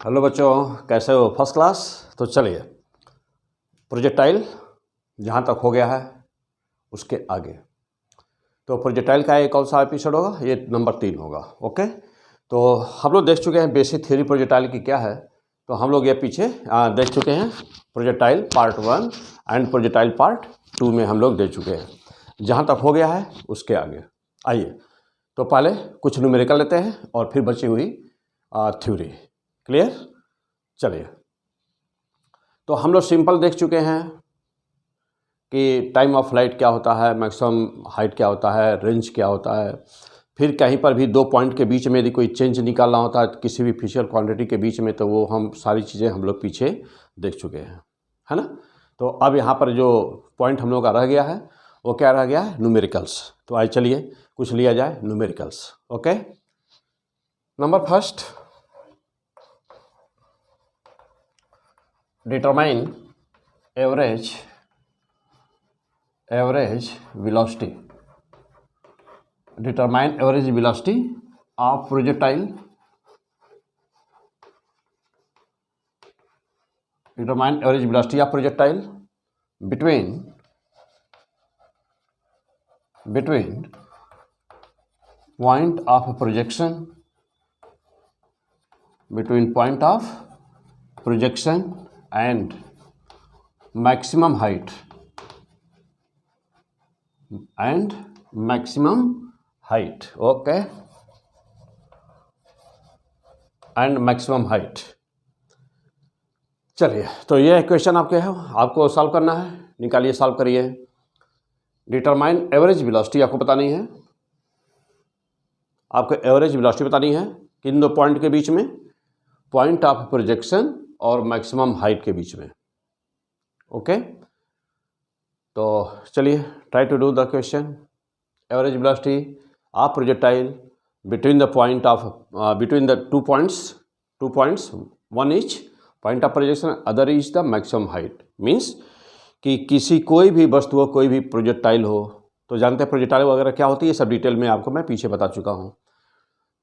Hello बच्चों, कैसे हो? First class. तो चलिए, प्रोजेक्टाइल जहाँ तक हो गया है उसके आगे। तो प्रोजेक्टाइल का ये कौन सा एपिसोड होगा? ये नंबर 3 होगा। ओके, तो हम लोग देख चुके हैं बेसिक थ्योरी प्रोजेक्टाइल की क्या है। तो हम लोग ये पीछे देख चुके हैं projectile part 1 and projectile part 2 में हम लोग देख चुके हैं। जहाँ तक हो गया है उसके आगे आइए। तो पहले कुछ न्यूमेरिकल लेते हैं और फिर बची हुई थ्योरी। क्लियर? चलिए, तो हम लोग सिंपल देख चुके हैं कि टाइम ऑफ फ्लाइट क्या होता है, मैक्सिमम हाइट क्या होता है, रेंज क्या होता है। फिर कहीं पर भी दो पॉइंट के बीच में यदि कोई चेंज निकालना होता है किसी भी फिजिकल क्वांटिटी के बीच में, तो वो हम सारी चीज़ें हम लोग पीछे देख चुके हैं, है ना। तो अब यहाँ पर जो पॉइंट हम लोग का रह गया है वो क्या रह गया है? न्यूमेरिकल्स। तो आइए चलिए कुछ लिया जाए numericals. Okay, number first, determine average velocity. Determine average velocity of projectile. Determine average velocity of projectile between point of projection, and maximum height okay, and maximum height. चलिए, तो ये क्वेश्चन आपको सॉल्व करना है। निकालिए, सॉल्व करिए। Determine average velocity आपको बतानी है, आपको एवरेज वेलोसिटी बतानी है किन दो पॉइंट के बीच में, पॉइंट ऑफ प्रोजेक्शन और मैक्सिमम हाइट के बीच में। ओके, तो चलिए try to do the question. Average velocity of projectile between the two points, one each point of projection, other is the maximum height. Means कि किसी कोई भी वस्तु हो, कोई भी प्रोजेक्टाइल हो, तो जानते हैं प्रोजेक्टाइल वगैरह क्या होती है, सब डिटेल में आपको मैं पीछे बता चुका हूँ।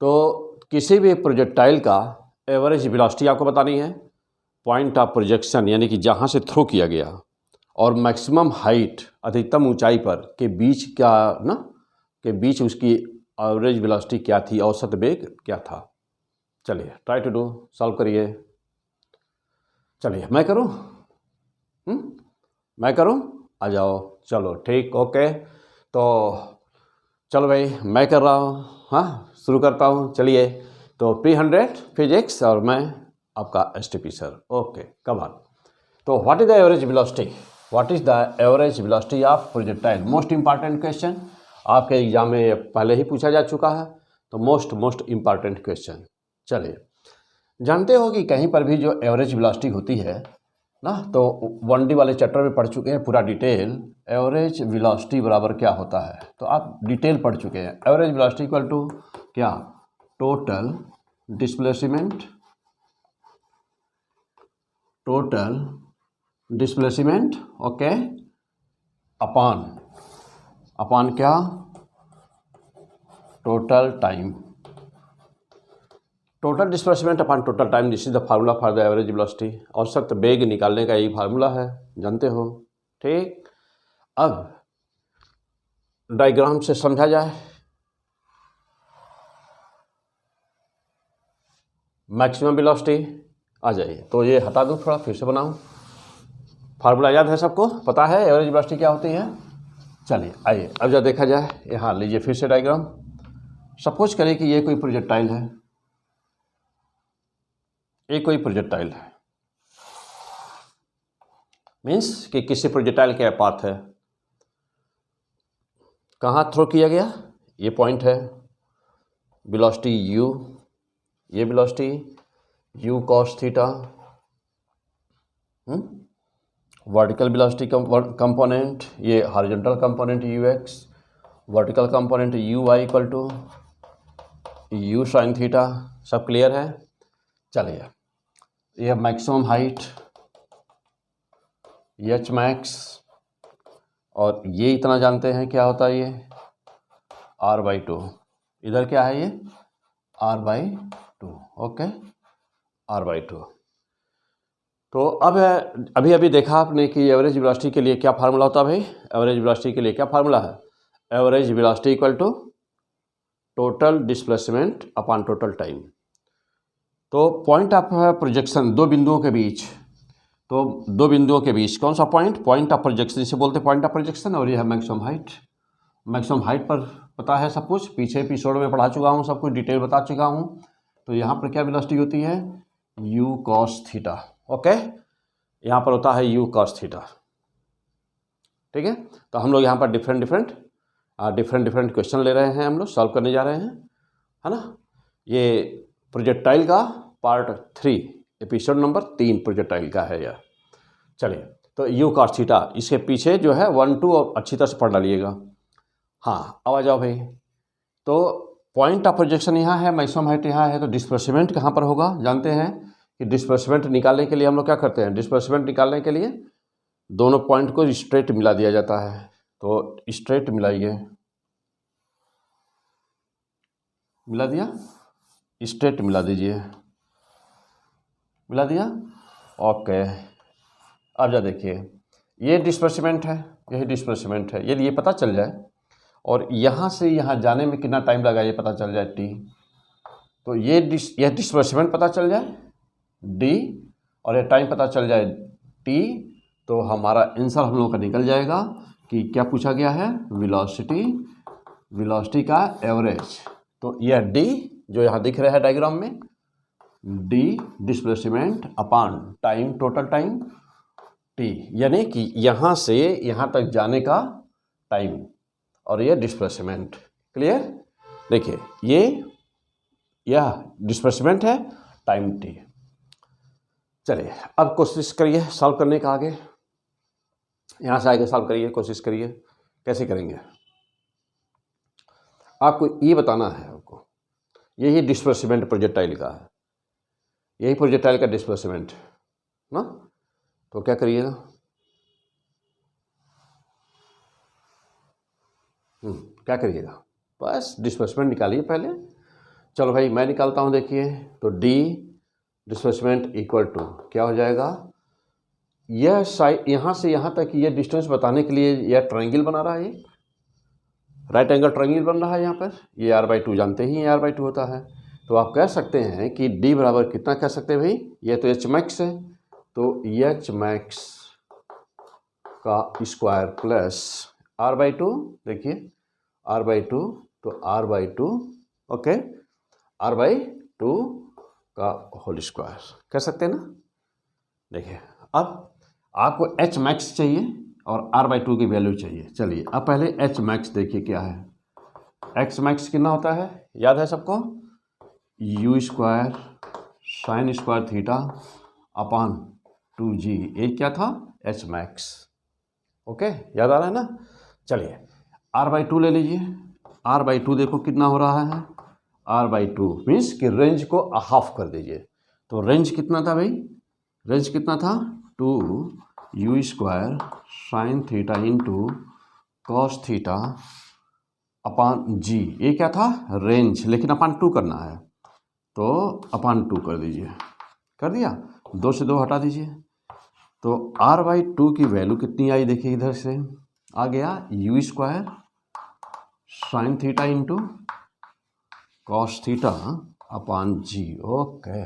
तो किसी भी प्रोजेक्टाइल का एवरेज वेलोसिटी आपको बतानी है, पॉइंट ऑफ प्रोजेक्शन यानी कि जहाँ से थ्रो किया गया, और मैक्सिमम हाइट अधिकतम ऊंचाई पर के बीच के बीच उसकी एवरेज वेलोसिटी क्या थी, औसत वेग क्या था। चलिए ट्राई टू डू, सॉल्व करिए। चलिए मैं करूं? मैं करूं? आ जाओ, चलो ठीक, ओके। तो चलो भाई, मैं कर रहा हूँ, हाँ शुरू करता हूँ। चलिए, तो P100 फिजिक्स और मैं आपका STP sir. Okay, come on. तो what is the average velocity? What is the average velocity of projectile? Most important question, आपके एग्जाम में पहले ही पूछा जा चुका है, तो मोस्ट इंपॉर्टेंट क्वेश्चन। चलिए, जानते हो कि कहीं पर भी जो एवरेज वेलोसिटी होती है ना, तो 1D वाले चैप्टर में पढ़ चुके हैं पूरा डिटेल। एवरेज वेलोसिटी बराबर क्या होता है, तो आप डिटेल पढ़ चुके हैं। एवरेज वेलोसिटी इक्वल टू क्या? टोटल डिस्प्लेसमेंट ओके, अपॉन क्या? Total time. Total displacement upon total time, this is the formula for the average velocity. औसत वेग निकालने का यही फार्मूला है, जानते हो, ठीक। अब डायग्राम से समझा जाए। मैक्सिमम वेलोसिटी आ जाइए, तो ये हटा दूँ, थोड़ा फिर से बनाऊँ। फार्मूला याद है सबको, पता है एवरेज वेलोसिटी क्या होती है? चलिए आइए अब जब देखा जाए, यहाँ लीजिए फिर से डायग्राम। सपोज करें कि ये कोई प्रोजेक्टाइल है, मीन्स कि किसी प्रोजेक्टाइल के पाथ है, कहाँ थ्रो किया गया, ये पॉइंट है, वेलोसिटी u, ये velocity u cos theta, vertical velocity component, ये horizontal component ux, vertical component uy equal to u sin theta. सब क्लियर है? चलिए, ये मैक्सिमम हाइट h मैक्स, और ये इतना जानते हैं क्या होता है, ये r/2। इधर क्या है, ये r/2 ओके। r/2। तो अब अभी अभी देखा आपने कि एवरेज वेलोसिटी के लिए क्या फार्मूला होता है भाई। एवरेज वेलोसिटी के लिए क्या फार्मूला है, average velocity equal to total displacement upon total time. तो पॉइंट ऑफ प्रोजेक्शन दो बिंदुओं के बीच, तो दो बिंदुओं के बीच कौन सा पॉइंट, पॉइंट ऑफ प्रोजेक्शन इसे बोलते हैं पॉइंट ऑफ प्रोजेक्शन। और ये है मैक्सिमम हाइट। मैक्सिमम हाइट पर पता है सब कुछ, पीछे एपिसोड में पढ़ा चुका हूँ, सब कुछ डिटेल बता चुका हूँ। तो यहाँ पर क्या वेलोसिटी होती है, u cos थीटा। ओके, यहाँ पर होता है u cos थीटा। ठीक है, तो हम लोग यहाँ पर डिफरेंट डिफरेंट क्वेश्चन ले रहे हैं, हम लोग सॉल्व करने जा रहे हैं, है ना। ये प्रोजेक्टाइल का पार्ट 3 एपिसोड नंबर 3 प्रोजेक्टाइल का है यह। चलिए, तो u cos थीटा, इसके पीछे जो है 1 2 और अच्छी तरह से पढ़ डालिएगा। हाँ, अब आ जाओ भाई। तो पॉइंट ऑफ प्रोजेक्शन यहाँ है, मैक्सिमम हाइट यहाँ है, तो डिस्प्लेसमेंट कहाँ पर होगा। जानते हैं कि डिस्प्लेसमेंट निकालने के लिए हम लोग क्या करते हैं, डिस्प्लेसमेंट निकालने के लिए दोनों पॉइंट को स्ट्रेट मिला दिया जाता है। तो स्ट्रेट मिलाइए, मिला दिया, स्ट्रेट मिला दीजिए, मिला दिया। ओके, अब जा देखिए, ये डिस्प्लेसमेंट है, यही डिस्प्लेसमेंट है। यदि ये पता चल जाए और यहाँ से यहाँ जाने में कितना टाइम लगा ये पता चल जाए t, तो यह डिस्प्लेसमेंट पता चल जाए d और ये टाइम पता चल जाए t, तो हमारा आंसर हम लोगों का निकल जाएगा कि क्या पूछा गया है, वेलोसिटी का एवरेज। तो यह d जो यहाँ दिख रहा है डायग्राम में, d displacement upon time, total time t, यानी कि यहाँ से यहाँ तक जाने का टाइम और ये डिस्प्लेसमेंट। क्लियर, देखिए यह डिस्प्लेसमेंट है, टाइम t। चलिए अब कोशिश करिए सॉल्व करने का, आगे यहाँ से आगे सॉल्व करिए, कोशिश करिए। कैसे करेंगे आपको ये बताना है, आपको यही डिस्प्लेसमेंट प्रोजेक्टाइल का है, यही प्रोजेक्टाइल का डिस्प्लेसमेंट ना। तो क्या करिएगा, क्या करिएगा, बस डिस्प्लेसमेंट निकालिए पहले। चलो भाई मैं निकालता हूँ, देखिए। तो d डिस्प्लेसमेंट इक्वल टू क्या हो जाएगा, यह साइड यहाँ से यहाँ तक ये डिस्टेंस बताने के लिए यह ट्रायंगल बना रहा है, राइट एंगल ट्रायंगल बन रहा है यहाँ पर। ये r/2 जानते ही r/2 होता है। तो आप कह सकते हैं कि d बराबर कितना कह सकते हैं भाई, ये तो h मैक्स है, तो h मैक्स का स्क्वायर प्लस r/2, देखिए r/2, तो r/2 ओके, r/2 का होल स्क्वायर कह सकते हैं ना। देखिए अब आपको h मैक्स चाहिए और r/2 की वैल्यू चाहिए। चलिए अब पहले h मैक्स देखिए क्या है, x मैक्स कितना होता है, याद है सबको, u square sine square theta upon 2g, ये क्या था, h मैक्स। ओके, याद आ रहा है ना। चलिए r/2 ले लीजिए, r/2 देखो कितना हो रहा है, r/2 मीन्स कि रेंज को हाफ कर दीजिए। तो रेंज कितना था भाई, रेंज कितना था, 2u square sine theta into cos theta upon g, ये क्या था, रेंज, लेकिन अपॉन 2 करना है, तो अपॉन 2 कर दीजिए, कर दिया, 2 से 2 हटा दीजिए। तो r/2 की वैल्यू कितनी आई, देखिए इधर से आ गया u square sine theta into cos theta upon g। Okay,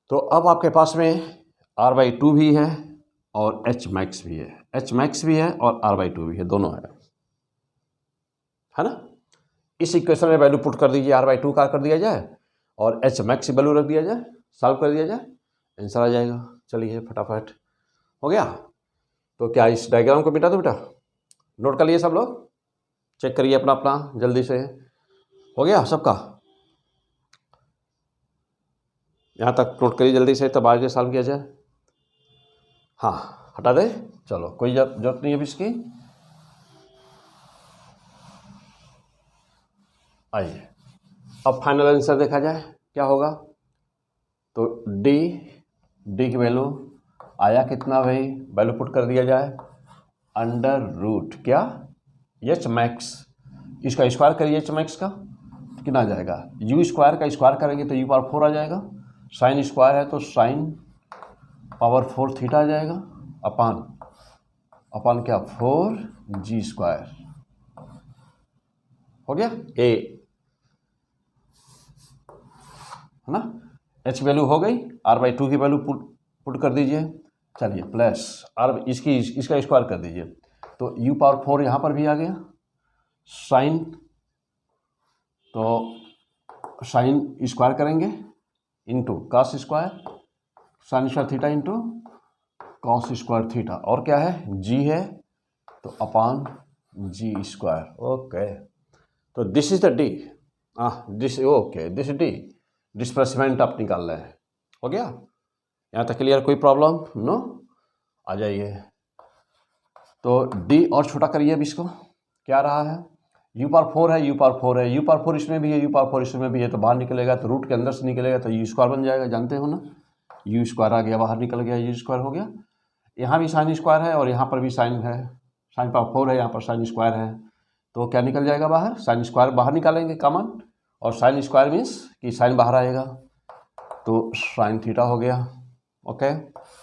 तो अब आपके पास में r/2 भी है और h मैक्स भी है, h मैक्स भी है और r/2 भी है, दोनों है ना। इस इक्वेशन में वैल्यू पुट कर दीजिए, r/2 का कर दिया जाए और h मैक्स वैल्यू रख दिया जाए, सॉल्व कर दिया जाए, आंसर आ जाएगा। चलिए फटाफट हो गया। तो क्या इस डायग्राम को मिटा दो बेटा, नोट कर लिए सब लोग, चेक करिए अपना अपना जल्दी से, हो गया सबका, यहाँ तक नोट करिए जल्दी से, तब आगे सॉल्व किया जाए। हाँ हटा दे, चलो कोई जरूरत नहीं है अभी इसकी। आइए अब फाइनल आंसर देखा जाए क्या होगा। तो डी की वैल्यू आया कितना भाई, वैल्यू पुट कर दिया जाए, अंडर रूट क्या, एच मैक्स, इसका स्क्वायर करिए, एच मैक्स का कितना आ जाएगा, यू स्क्वायर का स्क्वायर करेंगे तो यू पावर 4 आ जाएगा, साइन स्क्वायर है तो साइन पावर 4 थीटा आ जाएगा अपान क्या 4g स्क्वायर हो गया ए है ना। h वैल्यू हो गई, r/2 की वैल्यू पुट कर दीजिए। चलिए प्लस r इसका स्क्वायर कर दीजिए तो u⁴ यहाँ पर भी आ गया। साइन तो साइन स्क्वायर करेंगे into cos square, sine square theta into cos square theta, और क्या है g है तो अपान g स्क्वायर। ओके तो this is the d, this okay this d displacement आप निकाल रहे हैं। हो गया यहाँ तक क्लियर? कोई प्रॉब्लम? नो। आ जाइए तो d और छोटा करिए अब इसको। क्या रहा है u⁴ है u⁴ इसमें भी है u⁴ इसमें भी है, तो बाहर निकलेगा तो रूट के अंदर से निकलेगा तो u स्क्वायर बन जाएगा, जानते हो ना। u स्क्वायर आ गया, बाहर निकल गया, u स्क्वायर हो गया। यहाँ भी साइन स्क्वायर है और यहाँ पर भी साइन है, साइन पावर 4 है, यहाँ पर साइन स्क्वायर है, तो क्या निकल जाएगा बाहर, साइन स्क्वायर बाहर निकालेंगे कॉमन, और साइन स्क्वायर मीन्स कि साइन बाहर आएगा तो साइन थीटा हो गया। ओके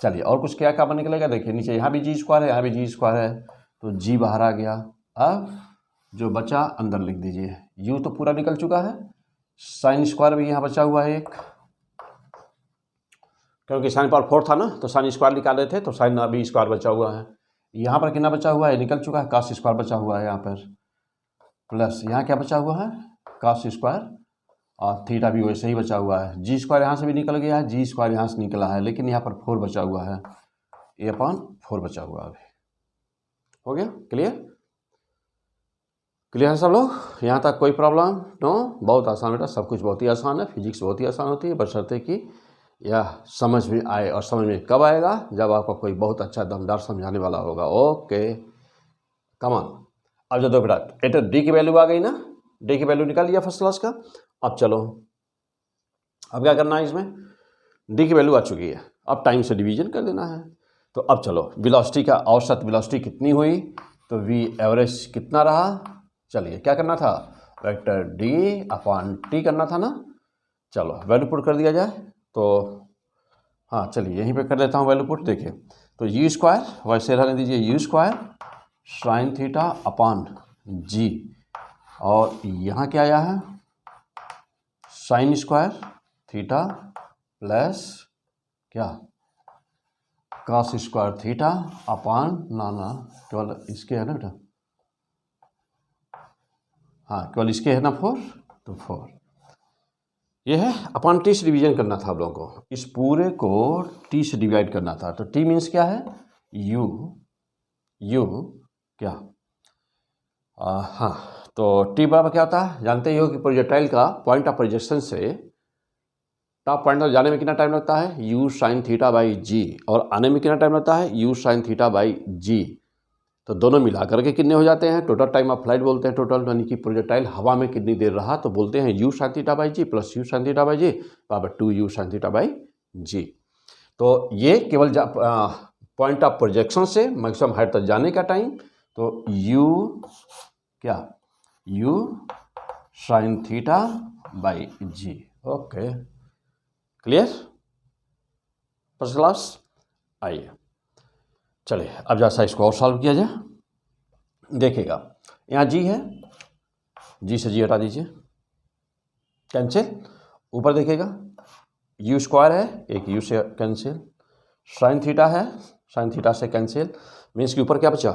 चलिए और कुछ क्या कॉमन निकलेगा, देखिए नीचे यहाँ भी जी स्क्वायर है, यहाँ भी जी स्क्वायर है, तो जी बाहर आ गया। अब जो बचा अंदर लिख दीजिए, यू तो पूरा निकल चुका है, साइन स्क्वायर भी यहाँ बचा हुआ है एक, क्योंकि साइन पावर 4 था ना तो साइन स्क्वायर निकाले थे, तो साइन अभी स्क्वायर बचा हुआ है। यहाँ पर कितना बचा हुआ है, निकल चुका है, कॉस स्क्वायर बचा हुआ है यहाँ पर, प्लस यहाँ क्या बचा हुआ है कॉस स्क्वायर, और थीटा भी वैसे ही बचा हुआ है। जी स्क्वायर यहाँ से भी निकल गया है, जी स्क्वायर यहाँ से निकला है, लेकिन यहाँ पर 4 बचा हुआ है, a/4 बचा हुआ है अभी। हो गया क्लियर? क्लियर है सब लोग? यहाँ तक कोई प्रॉब्लम? नो। बहुत आसान बेटा, सब कुछ बहुत ही आसान है, फिजिक्स बहुत ही आसान होती है, बशर्ते कि यह समझ में आए, और समझ में कब आएगा, जब आपको कोई बहुत अच्छा दमदार समझाने वाला होगा। Okay come on. अब जो दो बेटा एट डी की वैल्यू आ गई ना, डी की वैल्यू निकाल लिया फर्स्ट क्लास का। अब चलो अब क्या करना है, इसमें डी की वैल्यू आ चुकी है, अब टाइम से डिवीजन कर देना है। तो अब चलो वेलोसिटी का औसत वेलोसिटी कितनी हुई, तो वी एवरेज कितना रहा, चलिए क्या करना था, वेक्टर d/t करना था ना। चलो वैल्यू पुट कर दिया जाए तो हाँ चलिए यहीं पे कर देता हूँ वैल्यू पुट। देखिए तो यू स्क्वायर वैसे रहने दीजिए, u square sine theta upon g, और यहाँ क्या आया है साइन स्क्वायर थीटा प्लस क्या कॉस स्क्वायर थीटा अपान ना केवल इसके है ना बेटा, हाँ केवल इसके है ना 4, तो 4 ये है अपान टी से डिवीजन करना था आप लोगों को, इस पूरे को टी से डिवाइड करना था। तो टी मीन्स क्या है यू क्या हाँ तो टी बराबर क्या होता है, जानते ही हो कि प्रोजेक्टाइल का पॉइंट ऑफ प्रोजेक्शन से टॉप पॉइंट तक जाने में कितना टाइम लगता है, यू साइन थीटा बाई जी, और आने में कितना टाइम लगता है, you sine theta by g. तो दोनों मिला करके कितने हो जाते हैं, टोटल टाइम ऑफ फ्लाइट बोलते हैं, टोटल यानी कि प्रोजेक्टाइल हवा में कितनी देर रहा, तो बोलते हैं u sine theta by g plus u sine theta by g बराबर 2u sine theta by g. तो ये केवल पॉइंट ऑफ प्रोजेक्शन से मैक्सिमम हाइट तक जाने का टाइम, तो यू क्या u sine theta by ji. Okay clear first class? आइए चलिए अब जैसा इसको और सॉल्व किया जाए। देखिएगा यहाँ जी है, जी से जी हटा दीजिए, कैंसिल। ऊपर देखिएगा यू स्क्वायर है, एक यू से कैंसिल, साइन थीटा है, साइन थीटा से कैंसिल, मीन्स कि ऊपर क्या बचा,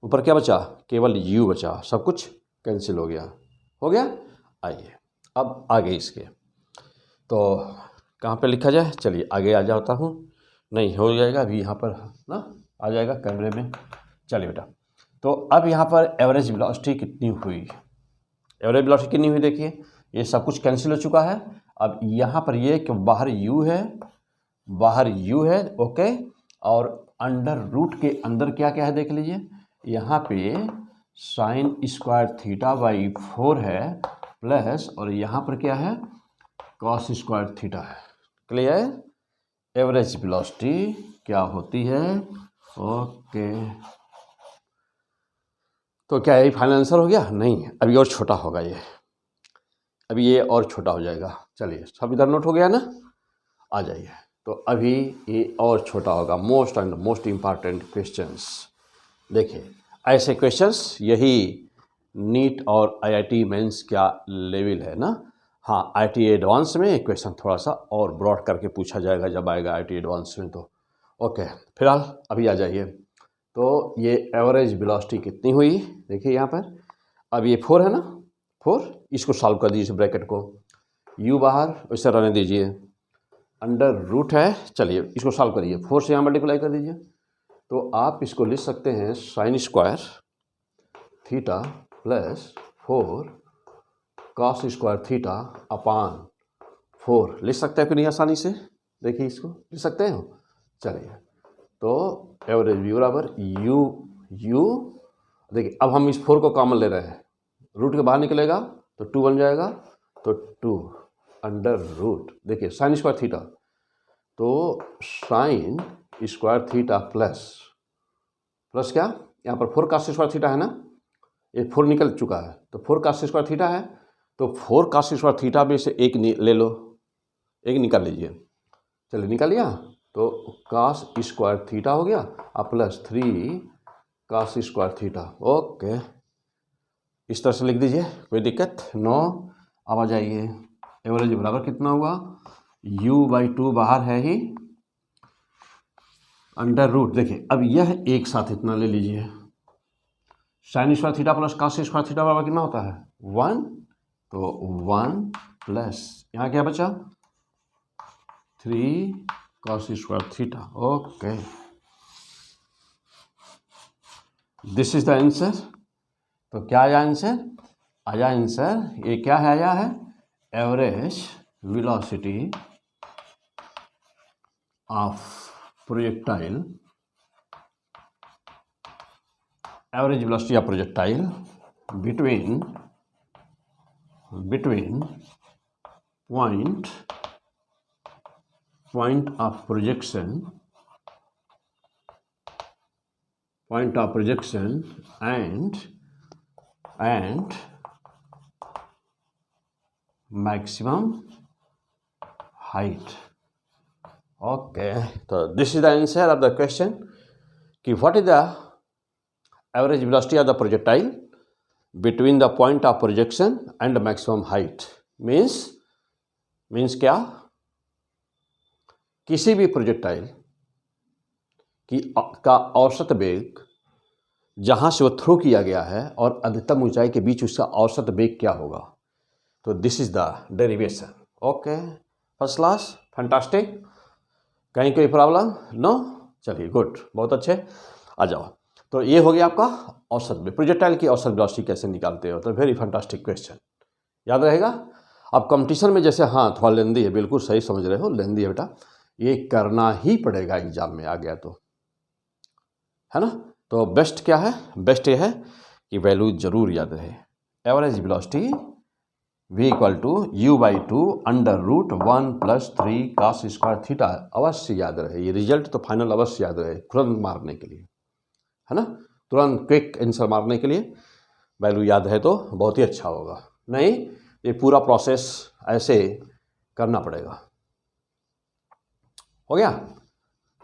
ऊपर क्या बचा, केवल यू बचा, सब कुछ कैंसिल हो गया। हो गया? आइए अब आगे इसके, तो कहाँ पे लिखा जाए, चलिए आगे आ जाता हूँ, नहीं हो जाएगा अभी यहाँ पर ना, आ जाएगा कैमरे में। चलिए बेटा तो अब यहाँ पर एवरेज वेलोसिटी कितनी हुई, एवरेज वेलोसिटी कितनी हुई, देखिए ये सब कुछ कैंसिल हो चुका है। अब यहाँ पर ये कि बाहर u है, बाहर u है, ओके, और अंडर रूट के अंदर क्या क्या है देख लीजिए, यहाँ पे साइन स्क्वायर थीटा बाई 4 है प्लस, और यहाँ पर क्या है कॉस स्क्वायर थीटा है। क्लियर? एवरेज वेलोसिटी क्या होती है, ओके। तो क्या यही फाइनल आंसर हो गया? नहीं, अभी और छोटा होगा ये, अभी ये और छोटा हो जाएगा। चलिए सब इधर नोट हो गया ना, आ जाइए। तो अभी ये और छोटा होगा, most and most important questions. देखिए ऐसे क्वेश्चंस यही नीट और आईआईटी मेंस क्या लेवल है ना। हाँ, आईआईटी एडवांस में क्वेश्चन थोड़ा सा और ब्रॉड करके पूछा जाएगा जब आएगा आईआईटी एडवांस में। तो ओके, फिलहाल अभी आ जाइए। तो ये एवरेज वेलोसिटी कितनी हुई, देखिए यहाँ पर। अब ये 4 है ना, 4, इसको सॉल्व कर दीजिए ब्रैकेट को, u बाहर वैसे रहने दीजिए, अंडर रूट है, चलिए इसको सॉल्व करिए, 4 से यहाँ मल्टीप्लाई कर दीजिए। तो आप इसको लिख सकते हैं sign square theta plus 4 cos square theta अपान 4। लिख सकते हैं कि नहीं आसानी से, देखिए इसको लिख सकते हैं। चलिए, तो एवरेज v बराबर u, देखिए अब हम इस 4 को कॉमन ले रहे हैं, रूट के बाहर निकलेगा तो 2 बन जाएगा, तो 2 अंडर रूट, देखिए साइन स्क्वायर थीटा, तो साइन स्क्वायर थीटा प्लस क्या, यहाँ पर 4 कॉस स्क्वायर थीटा है ना, ये 4 निकल चुका है, तो 4 कॉस स्क्वायर थीटा है, तो 4 कॉस स्क्वायर थीटा में से एक ले लो, एक निकाल लीजिए। चलिए निकाल लिया, तो कॉस स्क्वायर थीटा हो गया और plus 3 cos square theta. Okay, इस तरह से लिख दीजिए, कोई दिक्कत नो। अब आ जाइए, एवरेज बराबर कितना हुआ, u/2 बाहर है ही, अंडर रूट, देखिए अब यह एक साथ इतना ले लीजिए, sign square theta plus cos square theta बराबर कितना होता है 1, तो 1 प्लस यहाँ क्या बचा 3 cos square theta. Okay, this is the answer. तो क्या आया आंसर, आया आंसर, ये क्या है, आया है average velocity of projectile, average velocity of projectile between point of projection and maximum height। Okay, तो this is the answer of the question कि what is the average velocity of the projectile between the point of projection and maximum height. Means क्या, किसी भी projectile का औसत वेग जहाँ से वो थ्रो किया गया है और अधिकतम ऊंचाई के बीच उसका औसत वेग क्या होगा। तो this is the derivation. Okay, first class, fantastic, कहीं कोई प्रॉब्लम नो। चलिए गुड, बहुत अच्छे, आ जाओ। तो ये हो गया आपका औसत वेग, प्रोजेक्टाइल की औसत वेलोसिटी कैसे निकालते हो, तो वेरी फैंटास्टिक क्वेश्चन, याद रहेगा। अब कंपटीशन में जैसे, हाँ थोड़ा लेंदी है, बिल्कुल सही समझ रहे हो, लेंदी है बेटा, ये करना ही पड़ेगा एग्जाम में आ गया तो, है ना। तो बेस्ट क्या है, बेस्ट ये है कि वैल्यू जरूर याद रहे, average velocity v = u/2 under root 1 + 3 cos square theta, अवश्य याद रहे, ये रिजल्ट तो फाइनल अवश्य याद रहे, तुरंत मारने के लिए, है ना, तुरंत क्विक आंसर मारने के लिए वैल्यू याद है तो बहुत ही अच्छा होगा, नहीं ये पूरा प्रोसेस ऐसे करना पड़ेगा। हो गया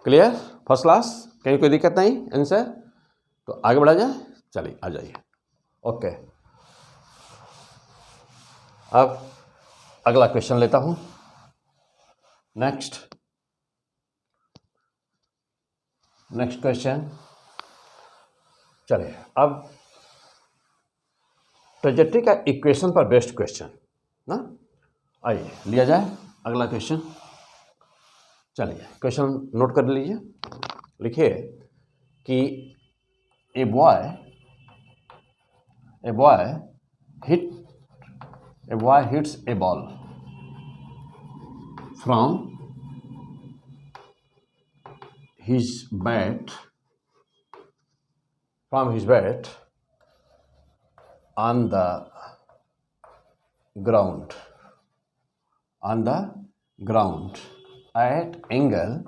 क्लियर, फर्स्ट क्लास, कहीं कोई दिक्कत नहीं आंसर, तो आगे बढ़ा जाए, चलिए आ जाइए। ओके, अब अगला क्वेश्चन लेता हूं, नेक्स्ट क्वेश्चन। चलिए अब ट्रेजेक्टरी का इक्वेशन पर बेस्ड क्वेश्चन ना, आइए लिया जाए अगला क्वेश्चन। चलिए क्वेश्चन नोट कर लीजिए, लिखिए कि a boy hits a ball from his bat on the ground at angle,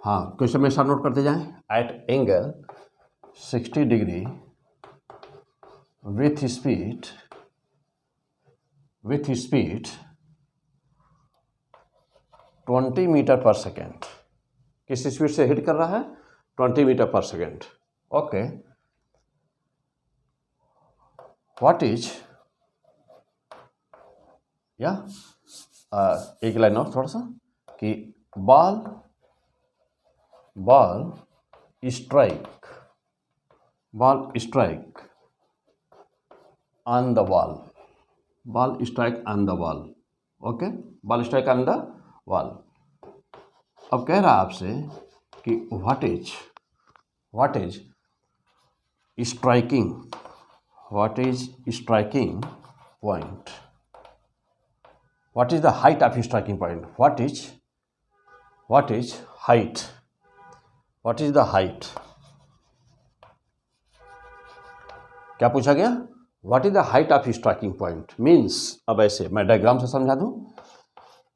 हाँ क्वेश्चन में साथ नोट करते जाएं, at angle 60 degree with speed 20 metre per second. किस स्पीड से हिट कर रहा है? 20 metre per second. Okay, what is या एक लाइन और थोड़ा सा कि ball strike on the wall, ball strike on the wall. Okay, ball strike on the wall. अब कह रहा है आपसे कि what is striking point, what is the height of striking point, what is height, क्या पूछा गया? What is the height of striking point means, अब ऐसे मैं डायग्राम से समझा दूं।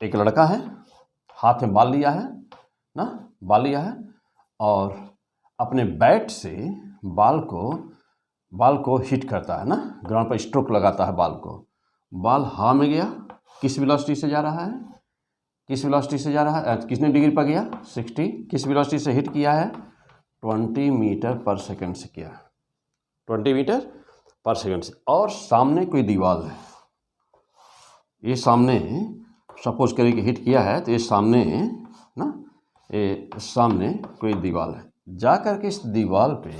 एक लड़का है, हाथ में बाल लिया है और अपने बैट से बाल को हिट करता है ना, ग्राउंड पर स्ट्रोक लगाता है बाल को। बाल हवा में गया, किस वेलोसिटी से जा रहा है? कितने डिग्री पर गया? 60। किस वेलोसिटी से हिट किया है? 20 मीटर पर सेकंड से किया, 20 मीटर पर सेकंड से। और सामने कोई दीवार है, ये सामने सपोज करिए कि हिट किया है, तो ये सामने कोई दीवार है, जा कर के इस दीवार पे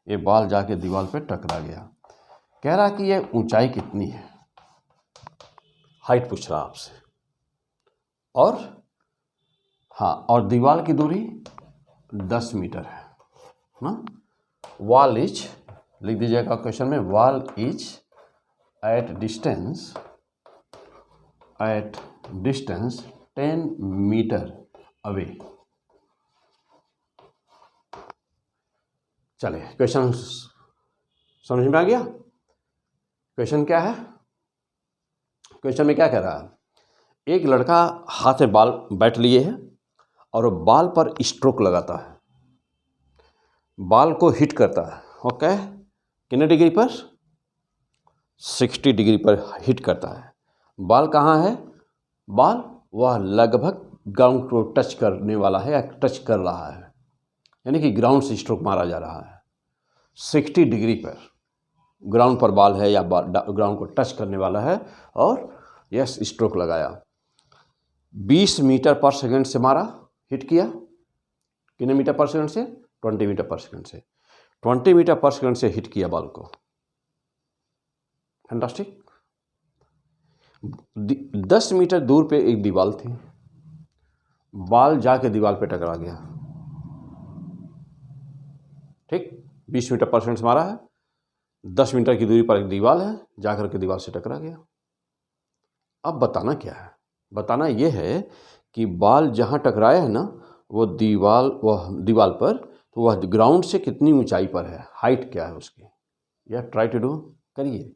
ये बॉल जाके दीवार पे टकरा गया। कह रहा कि ये ऊंचाई कितनी है, हाइट पूछ रहा आपसे। और हाँ, और दीवार की दूरी 10 मीटर है ना। वॉल इज, लिख दीजिएगा क्वेश्चन में, wall is at distance 10 metre away. चलिए, क्वेश्चन समझ में आ गया? क्वेश्चन क्या है? क्वेश्चन में क्या कह रहा है? एक लड़का हाथ में बैट लिए है और बाल पर स्ट्रोक लगाता है, बाल को हिट करता है। ओके, कितने डिग्री पर? 60 डिग्री पर हिट करता है। बाल कहाँ है? बाल वह लगभग ग्राउंड को टच करने वाला है या टच कर रहा है, यानी कि ग्राउंड से स्ट्रोक मारा जा रहा है। 60 डिग्री पर ग्राउंड पर बाल है या ग्राउंड को टच करने वाला है और यस स्ट्रोक लगाया। 20 मीटर पर सेकंड से मारा, हिट किया। कितने मीटर पर सेकंड से? 20 मीटर पर सेकंड से। 20 मीटर पर सेकंड से हिट किया बॉल को। फैंटास्टिक। 10 मीटर दूर पे एक दीवार थी, बॉल जाके दीवार पे टकरा गया। ठीक, 20 मीटर पर सेकंड से मारा है, 10 मीटर की दूरी पर एक दीवार है, जाकर के दीवार से टकरा गया। अब बताना क्या है? बताना यह है कि बॉल जहाँ टकराया है ना, वो दीवार पर, तो वह ग्राउंड से कितनी ऊंचाई पर है, हाइट क्या है उसकी। यह ट्राई टू डू करिए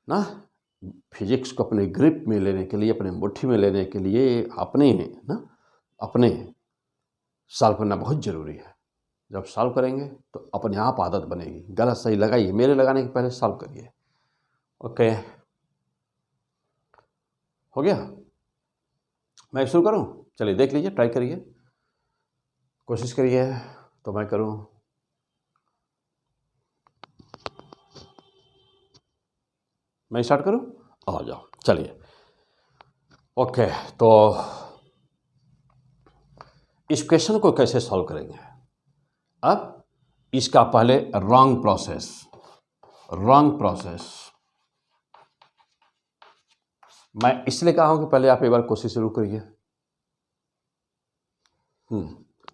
ना। फिजिक्स को अपने ग्रिप में लेने के लिए, अपने मुट्ठी में लेने के लिए अपने सॉल्व करना बहुत ज़रूरी है। जब सॉल्व करेंगे तो अपने आप आदत बनेगी। गलत सही लगाइए, मेरे लगाने के पहले सॉल्व करिए। ओके, हो गया? मैं शुरू करूं? चलिए देख लीजिए, ट्राई करिए, कोशिश करिए। तो मैं करूं, मैं स्टार्ट करूं? आ जाओ, चलिए। ओके, तो इस क्वेश्चन को कैसे सॉल्व करेंगे? अब इसका पहले रॉन्ग प्रोसेस मैं इसलिए कहा हूं कि पहले आप एक बार कोशिश शुरू करिए।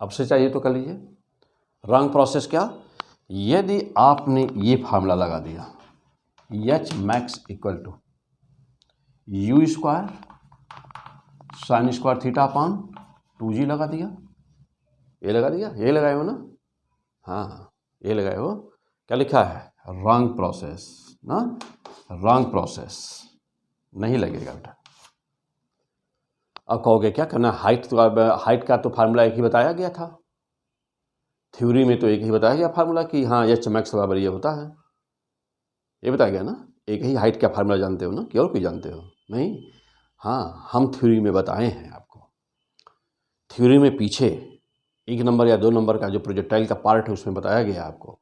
अब से चाहिए तो कर लीजिए। रॉन्ग प्रोसेस क्या? यदि आपने ये फार्मूला लगा दिया, H max equal to U square sine square theta upon 2g लगा दिया, ये लगा दिया, ये लगाए हो ना? हाँ, ये लगाए हो। क्या लिखा है? रॉन्ग प्रोसेस ना, रॉन्ग प्रोसेस नहीं लगेगा बेटा। अब कहोगे क्या करना? हाइट का तो फार्मूला एक ही बताया गया था, थ्योरी में तो एक ही बताया गया फार्मूला कि हाँ एच मैक्स बराबर ये होता है, ये बताया गया ना। एक ही हाइट का फार्मूला जानते हो ना, कि और कोई जानते हो? नहीं, हाँ हम थ्योरी में बताए हैं आपको। थ्योरी में पीछे 1 नंबर या 2 नंबर का जो प्रोजेक्टाइल का पार्ट है उसमें बताया गया आपको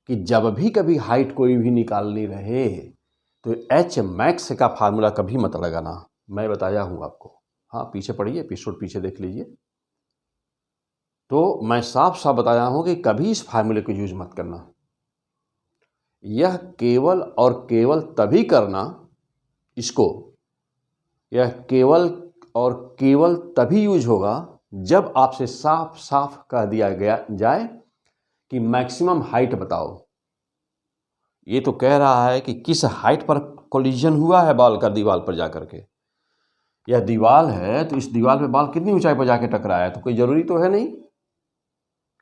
कि जब भी कभी हाइट कोई भी निकालनी रहे तो एच मैक्स का फार्मूला कभी मत लगाना, मैं बताया हूँ आपको। हाँ, पीछे पढ़िए, एपिसोड पीछे देख लीजिए। तो मैं साफ साफ बताया हूँ कि कभी इस फार्मूले को यूज मत करना। यह केवल और केवल तभी करना इसको, यह केवल और केवल तभी यूज होगा जब आपसे साफ साफ कह दिया गया जाए कि मैक्सिमम हाइट बताओ। ये तो कह रहा है कि किस हाइट पर कोलिजन हुआ है बॉल का दीवार पर जाकर के। यह दीवार है तो इस दीवार पे बॉल कितनी ऊंचाई पर जाके टकराया है, तो कोई ज़रूरी तो है नहीं कि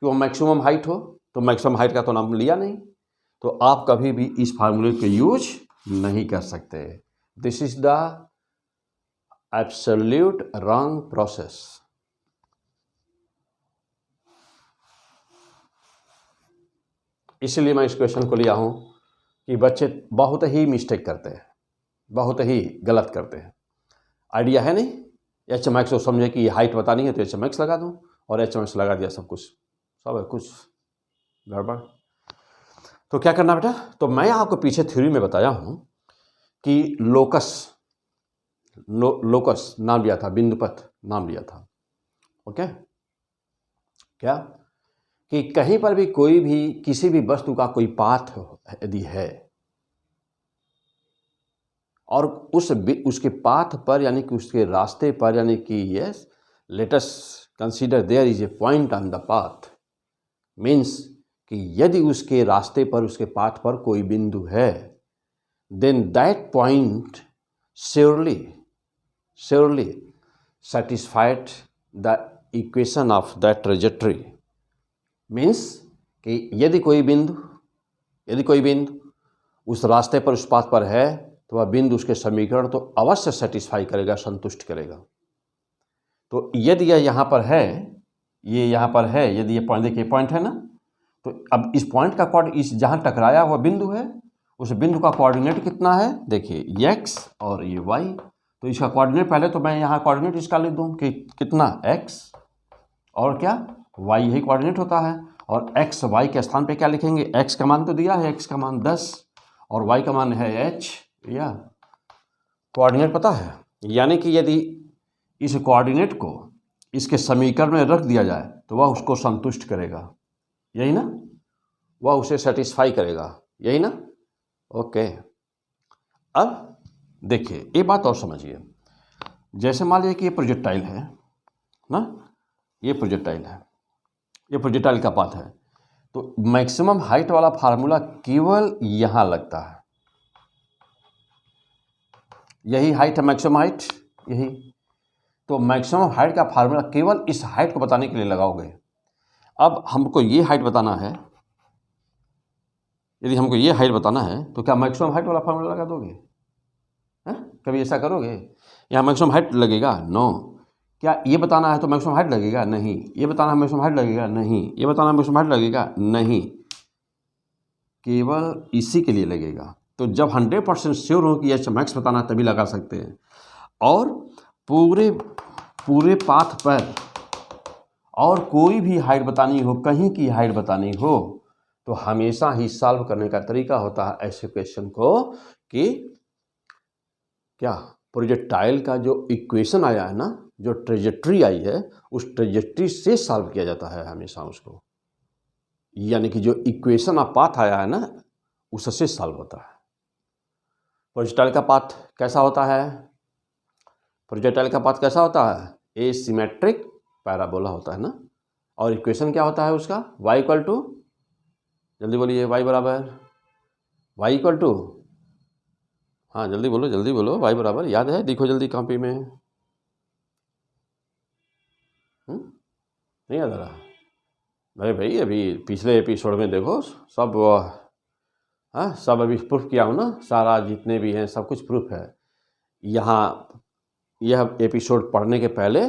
वो मैक्सिमम हाइट हो, तो मैक्सिमम हाइट का तो नाम लिया नहीं, तो आप कभी भी इस फार्मूले को यूज नहीं कर सकते। This is the absolute wrong process. इसलिए मैं इस क्वेश्चन को लिया हूं कि बच्चे बहुत ही मिस्टेक करते हैं, बहुत ही गलत करते हैं। आइडिया है नहीं, एच मैक्स को समझे कि हाइट बतानी है तो एच मैक्स लगा दूं और एच मैक्स लगा दिया, सब कुछ गड़बड़। तो क्या करना बेटा, तो मैं आपको पीछे थ्योरी में बताया हूं कि लोकस नाम लिया था, बिंदुपथ नाम लिया था। ओके, क्या कि कहीं पर भी कोई भी किसी भी वस्तु का कोई पाथ यदि है और उसके पाथ पर यानी कि उसके रास्ते पर, यानी कि yes let us consider there is a point on the path, means कि यदि उसके रास्ते पर, उसके पाथ पर कोई बिंदु है, then that point surely satisfied the equation of that trajectory। Means कि यदि कोई बिंदु उस रास्ते पर, उस पाथ पर है, तो वह बिंदु उसके समीकरण तो अवश्य सेटिस्फाई करेगा, संतुष्ट करेगा। तो यदि यह यहाँ पर है, ये यहाँ पर है, यदि ये पॉइंट, देखिए पॉइंट है ना, तो अब इस पॉइंट का इस जहाँ टकराया हुआ बिंदु है, उस बिंदु का कोऑर्डिनेट कितना है, देखिए x और ये y। तो इसका कोऑर्डिनेट पहले तो मैं यहाँ कोऑर्डिनेट इसका लिख दूँ कि कितना x और क्या y, यही कोऑर्डिनेट होता है। और x y के स्थान पे क्या लिखेंगे, x का मान तो दिया है, x का मान 10 और y का मान है h, या कोऑर्डिनेट पता है। यानी कि यदि इस कोऑर्डिनेट को इसके समीकरण में रख दिया जाए तो वह उसको संतुष्ट करेगा, यही ना, वह उसे सेटिस्फाई करेगा, यही ना। ओके, अब देखिए एक बात और समझिए, जैसे मान लीजिए कि ये प्रोजेक्टाइल है ना, ये प्रोजेक्टाइल का पाथ है, तो मैक्सिमम हाइट वाला फार्मूला केवल यहां लगता है, यही हाइट है, मैक्सिमम हाइट यही। तो मैक्सिमम हाइट का फार्मूला केवल इस हाइट को बताने के लिए लगाओगे। अब हमको ये हाइट बताना है, यदि हमको ये हाइट बताना है तो क्या मैक्सिमम हाइट वाला फार्मूला लगा दोगे? कभी ऐसा करोगे? यहाँ मैक्सिमम हाइट लगेगा? नो। क्या ये बताना है तो मैक्सिमम हाइट लगेगा? नहीं। ये बताना है मैक्सिमम हाइट लगेगा? नहीं। ये बताना है मैक्सिमम हाइट लगेगा? नहीं। केवल इसी के लिए लगेगा। तो जब 100% श्योर हो कि एच मैक्स बताना तभी लगा सकते हैं। और पूरे पाथ पर और कोई भी हाइट बतानी हो, कहीं की हाइट बतानी हो, तो हमेशा ही सॉल्व करने का तरीका होता है ऐसे क्वेश्चन को कि क्या प्रोजेक्टाइल का जो इक्वेशन आया है ना, जो ट्रेजेक्ट्री आई है, उस ट्रेजेक्ट्री से सॉल्व किया जाता है हमेशा उसको। यानी कि जो इक्वेशन ऑफ पाथ आया है ना, उससे सॉल्व होता है। प्रोजेक्टाइल का पाथ कैसा होता है? प्रोजेक्टाइल का पाथ कैसा होता है? एसिमेट्रिक पैराबोला होता है ना। और इक्वेशन क्या होता है उसका? y इक्वल टू, जल्दी बोलिए, y बराबर, y इक्वल टू, हाँ जल्दी बोलो, y बराबर, याद है? देखो जल्दी कॉपी में, नहीं याद आ रहा? भाई अभी पिछले एपिसोड में देखो, सब सब अभी प्रूफ किया हूँ ना, सारा जितने भी हैं सब कुछ प्रूफ है। यहाँ यह एपिसोड पढ़ने के पहले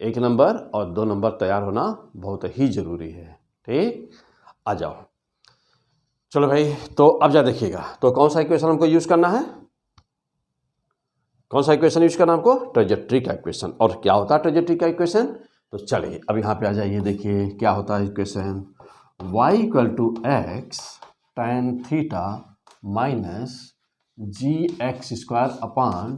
1 नंबर और 2 नंबर तैयार होना बहुत ही ज़रूरी है। ठीक, आ जाओ, चलो भाई। तो अब जा देखिएगा, तो कौन सा इक्वेशन हमको यूज़ करना है? कौन सा इक्वेशन यूज करना हमको? ट्रेजेक्ट्री का इक्वेशन। और क्या होता है ट्रेजेक्ट्री का इक्वेशन? तो चलिए अब यहाँ पे आ जाइए, देखिए क्या होता है equation, y equal to X tan theta minus G X square upon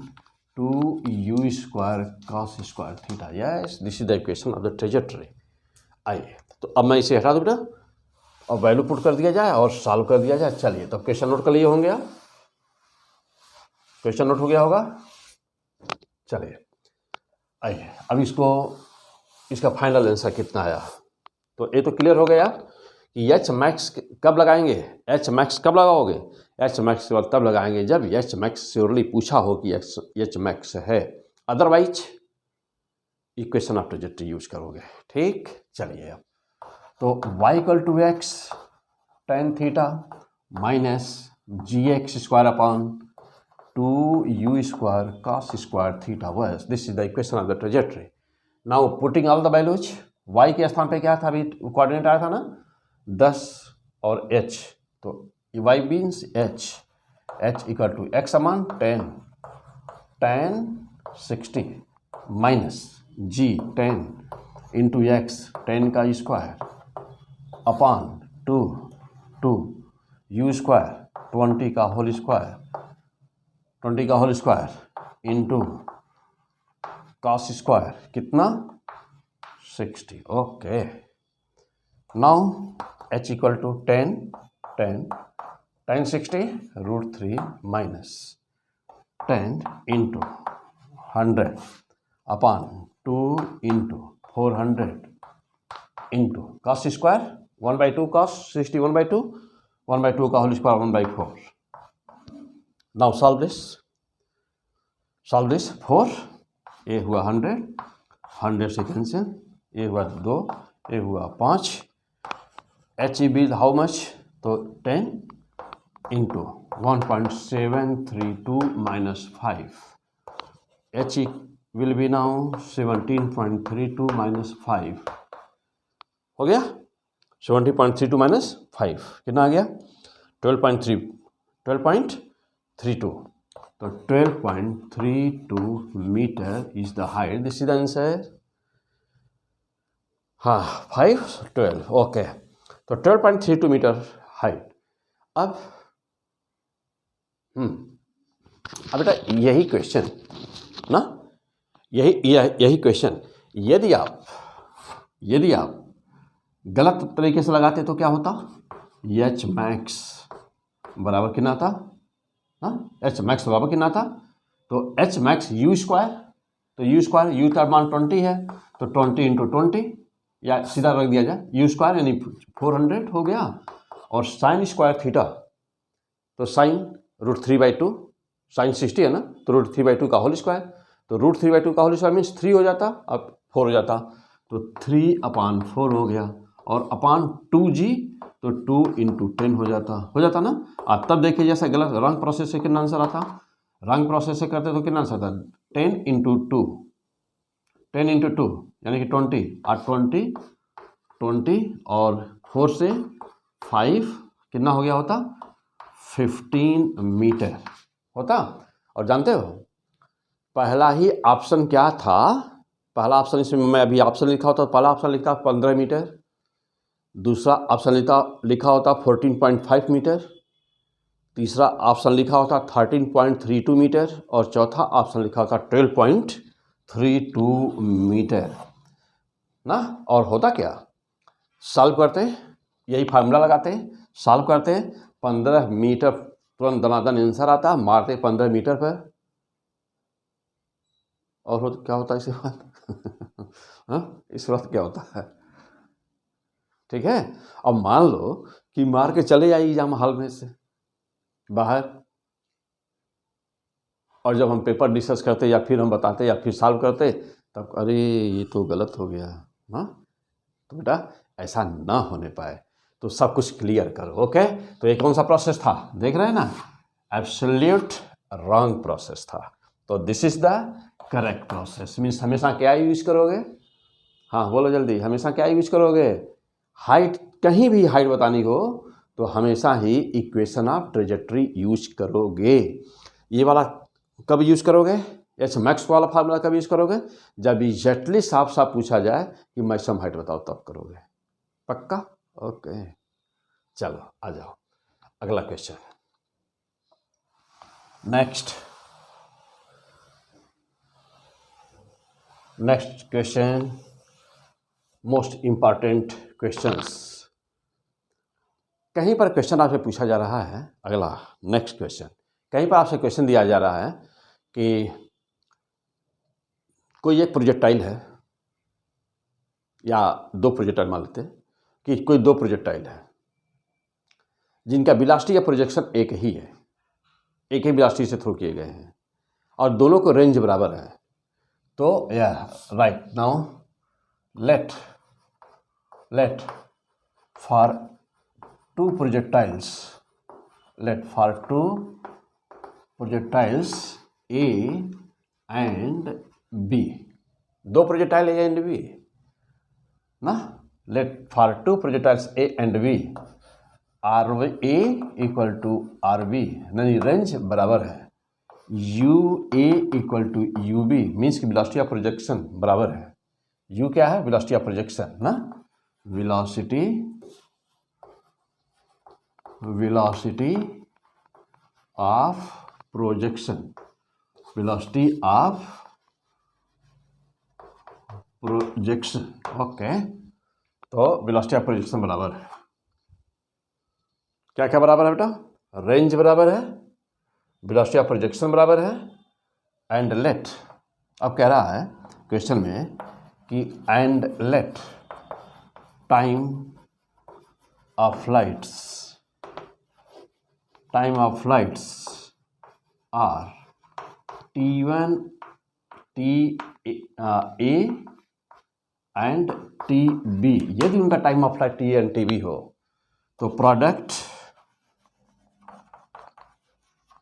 2u square cos square theta. Yes, this is the equation of the trajectory. आइए तो अब मैं इसे हटा दूँ बेटा और वैल्यू पुट कर दिया जाए और सॉल्व कर दिया जाए। चलिए तो क्वेश्चन नोट कर लिए होंगे आप, क्वेश्चन नोट हो गया होगा। चलिए आइए अब इसका फाइनल आंसर कितना आया, तो ये तो क्लियर हो गया कि एच मैक्स कब लगाएंगे, एच मैक्स कब लगाओगे, एच मैक्स केवल तब लगाएंगे जब एच मैक्स श्योरली पूछा हो कि एच मैक्स है, otherwise equation of trajectory use करोगे। ठीक, चलिए अब तो y equal to X tan theta minus G X square upon 2u square cos square theta वर्स, this is the equation of the trajectory. Now putting all the values, y के स्थान पे क्या था, अभी कोऑर्डिनेट आया था ना 10 और h, तो y means h equal to x अमान tan 60 minus g 10 into X 10 का स्क्वायर अपान 2 u स्क्वायर 20 का whole square into cos square कितना 60। Okay, now h equal to 10 60 √3 minus 10 into 100 upon 2 into 400 into cos square 1/2 cos 60 1/2 1/2 का whole square 1/4। Now solve this 4, ये हुआ 100 से cancel, ये हुआ 2, ये हुआ 5, एच विल हाउ मच, तो 10 into 1.732 minus 5, H will be now 17.32 minus 5, हो गया 70.32 माइनस 5 कितना आ गया 12.32, तो 12.32 metre is the height, this is the answer. हाँ 5 12, ओके, तो 12.32 मीटर हाइट। अब बेटा यही क्वेश्चन ना, यही क्वेश्चन यदि आप गलत तरीके से लगाते तो क्या होता, एच मैक्स बराबर कितना था, एच मैक्स बराबर कितना था, तो एच मैक्स यू स्क्वायर, तो यू स्क्वायर यू का मान 20 है, तो 20 इंटू 20 या सीधा रख दिया जाए यू स्क्वायर यानी 400 हो गया, और साइन स्क्वायर थीटा, तो साइन √3/2, साइन 60 है ना, तो √3/2 का होल स्क्वायर, तो √3/2 का होल स्क्वायर मीन्स 3 हो जाता, अब 4 हो जाता, तो 3/4 हो गया, और अपान 2g, तो 2 इंटू 10 हो जाता ना। अब तब देखिए जैसे गलत रंग प्रोसेस से कितना आंसर आता, रंग प्रोसेस से करते तो कितना आंसर आता 10 इंटू 2 यानी कि 20, और 20 और 4 से 5 कितना हो गया होता 15 मीटर होता। और जानते हो पहला ही ऑप्शन क्या था, पहला ऑप्शन, इसमें मैं अभी ऑप्शन लिखा होता, पहला ऑप्शन लिखा 15 मीटर, दूसरा ऑप्शन लिखा होता 14.5 मीटर, तीसरा ऑप्शन लिखा होता 13.32 मीटर, और चौथा ऑप्शन लिखा होता 12.32 मीटर ना। और होता क्या, सॉल्व करते यही फार्मूला लगाते, सॉल्व करते 15 मीटर, तुरंत दनादन आंसर आता, मारते 15 मीटर पर, और क्या होता है इसके बाद हाँ, इस वक्त क्या होता है, ठीक है। अब मान लो कि मार के चले जाइए एग्जाम हॉल में से बाहर, और जब हम पेपर डिस्कस करते या फिर हम बताते या फिर सॉल्व करते, तब अरे ये तो गलत हो गया, हाँ, तो बेटा ऐसा ना होने पाए तो सब कुछ क्लियर करो। ओके, तो ये कौन सा प्रोसेस था देख रहे हैं ना, एब्सोल्यूट रॉन्ग प्रोसेस था, तो this is the correct process. Means हमेशा क्या यूज करोगे, हाँ बोलो जल्दी, हमेशा क्या यूज करोगे, हाइट, कहीं भी हाइट बतानी हो तो हमेशा ही इक्वेशन ऑफ ट्रेजेक्टरी यूज करोगे। ये वाला कब यूज करोगे, ऐसे मैक्स वाला फार्मूला कब यूज करोगे? जब एग्जैक्टली साफ साफ पूछा जाए कि मैक्सिमम हाइट बताओ तब करोगे। पक्का? ओके, चलो आ जाओ अगला question. Next question, most important questions. कहीं पर क्वेश्चन आपसे पूछा जा रहा है, अगला नेक्स्ट क्वेश्चन, कहीं पर आपसे क्वेश्चन दिया जा रहा है कि कोई एक प्रोजेक्टाइल है या दो प्रोजेक्टाइल मान लेते हैं कि कोई दो प्रोजेक्टाइल है जिनका वेलोसिटी या प्रोजेक्शन एक ही है, एक ही वेलोसिटी से थ्रो किए गए हैं और दोनों को रेंज बराबर है। तो right now let for two projectiles A and B, दो प्रोजेक्टाइल ए एंड बी ना, let for two projectiles A and B R A equal to R B, यानी रेंज बराबर है, U A equal to U B, means की velocity of projection बराबर है। U क्या है? वेलोसिटी ऑफ प्रोजेक्शन ना, वेलोसिटी ऑफ प्रोजेक्शन, ओके। तो वेलोसिटी ऑफ प्रोजेक्शन बराबर है, क्या क्या बराबर है बेटा? रेंज बराबर है, वेलोसिटी ऑफ प्रोजेक्शन बराबर है, एंड लेट, अब कह रहा है क्वेश्चन में कि and let time of flights are T1 TA and TB, यदि उनका time of flight TA and TB हो तो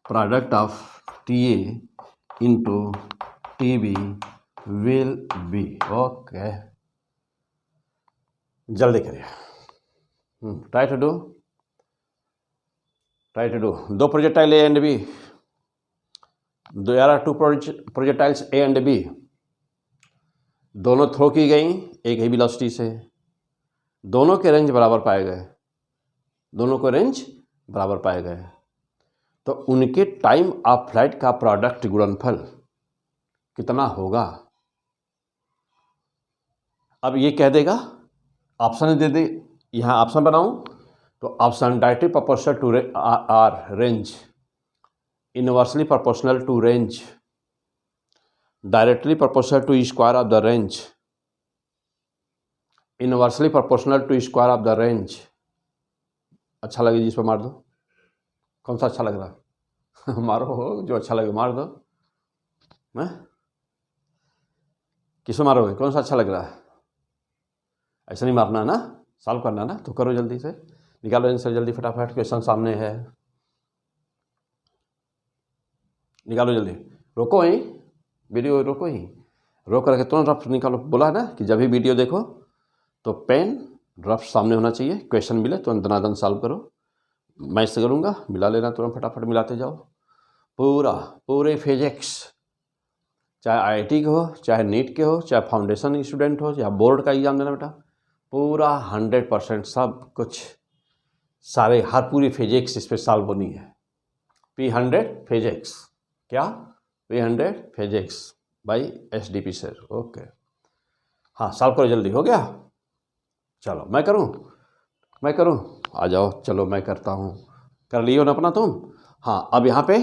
product of TA into TB will be, okay, जल्दी करिए, ट्राई टू डू, दो projectile A and B, there are two projectiles A and B, दोनों throw की गई एक ही वेलोसिटी से, दोनों के रेंज बराबर पाए गए, तो उनके टाइम ऑफ फ्लाइट का प्रोडक्ट गुणनफल कितना होगा? अब ये कह देगा, ऑप्शन दे दे, यहाँ ऑप्शन बनाऊं तो option directly proportional to R range, inversely proportional to range, directly proportional to square of the range, inversely proportional to square of the range. अच्छा लगे जिस पर मार दो, कौन सा अच्छा लग रहा है? मारो जो अच्छा लगे मार दो, किसमें मारोगे? कौन सा अच्छा लग रहा है? ऐसा नहीं मारना है ना, सॉल्व करना ना, तो करो जल्दी से, निकालो आंसर जल्दी फटाफट, क्वेश्चन सामने है, निकालो जल्दी, रोको ही वीडियो, रोक करके तुरंत रफ निकालो। बोला है ना कि जब भी वीडियो देखो तो पेन रफ सामने होना चाहिए, क्वेश्चन मिले तुरंत दनादन सॉल्व करो, मैं इससे करूँगा, मिला लेना, तुरंत फटाफट मिलाते जाओ, पूरे फिजिक्स, चाहे IIT के हो, चाहे नीट के हो, चाहे फाउंडेशन स्टूडेंट हो, या बोर्ड का एग्जाम देना बेटा, पूरा 100% सब कुछ, सारे हर पूरी फिजिक्स इस पर सॉल्व होनी है। P100 फिजिक्स, क्या P100 physics by SDP sir, okay, हाँ सॉल्व करो जल्दी, हो गया? चलो मैं करूँ, आ जाओ, चलो मैं करता हूँ, कर लियो ना अपना तुम? हाँ, अब यहाँ पे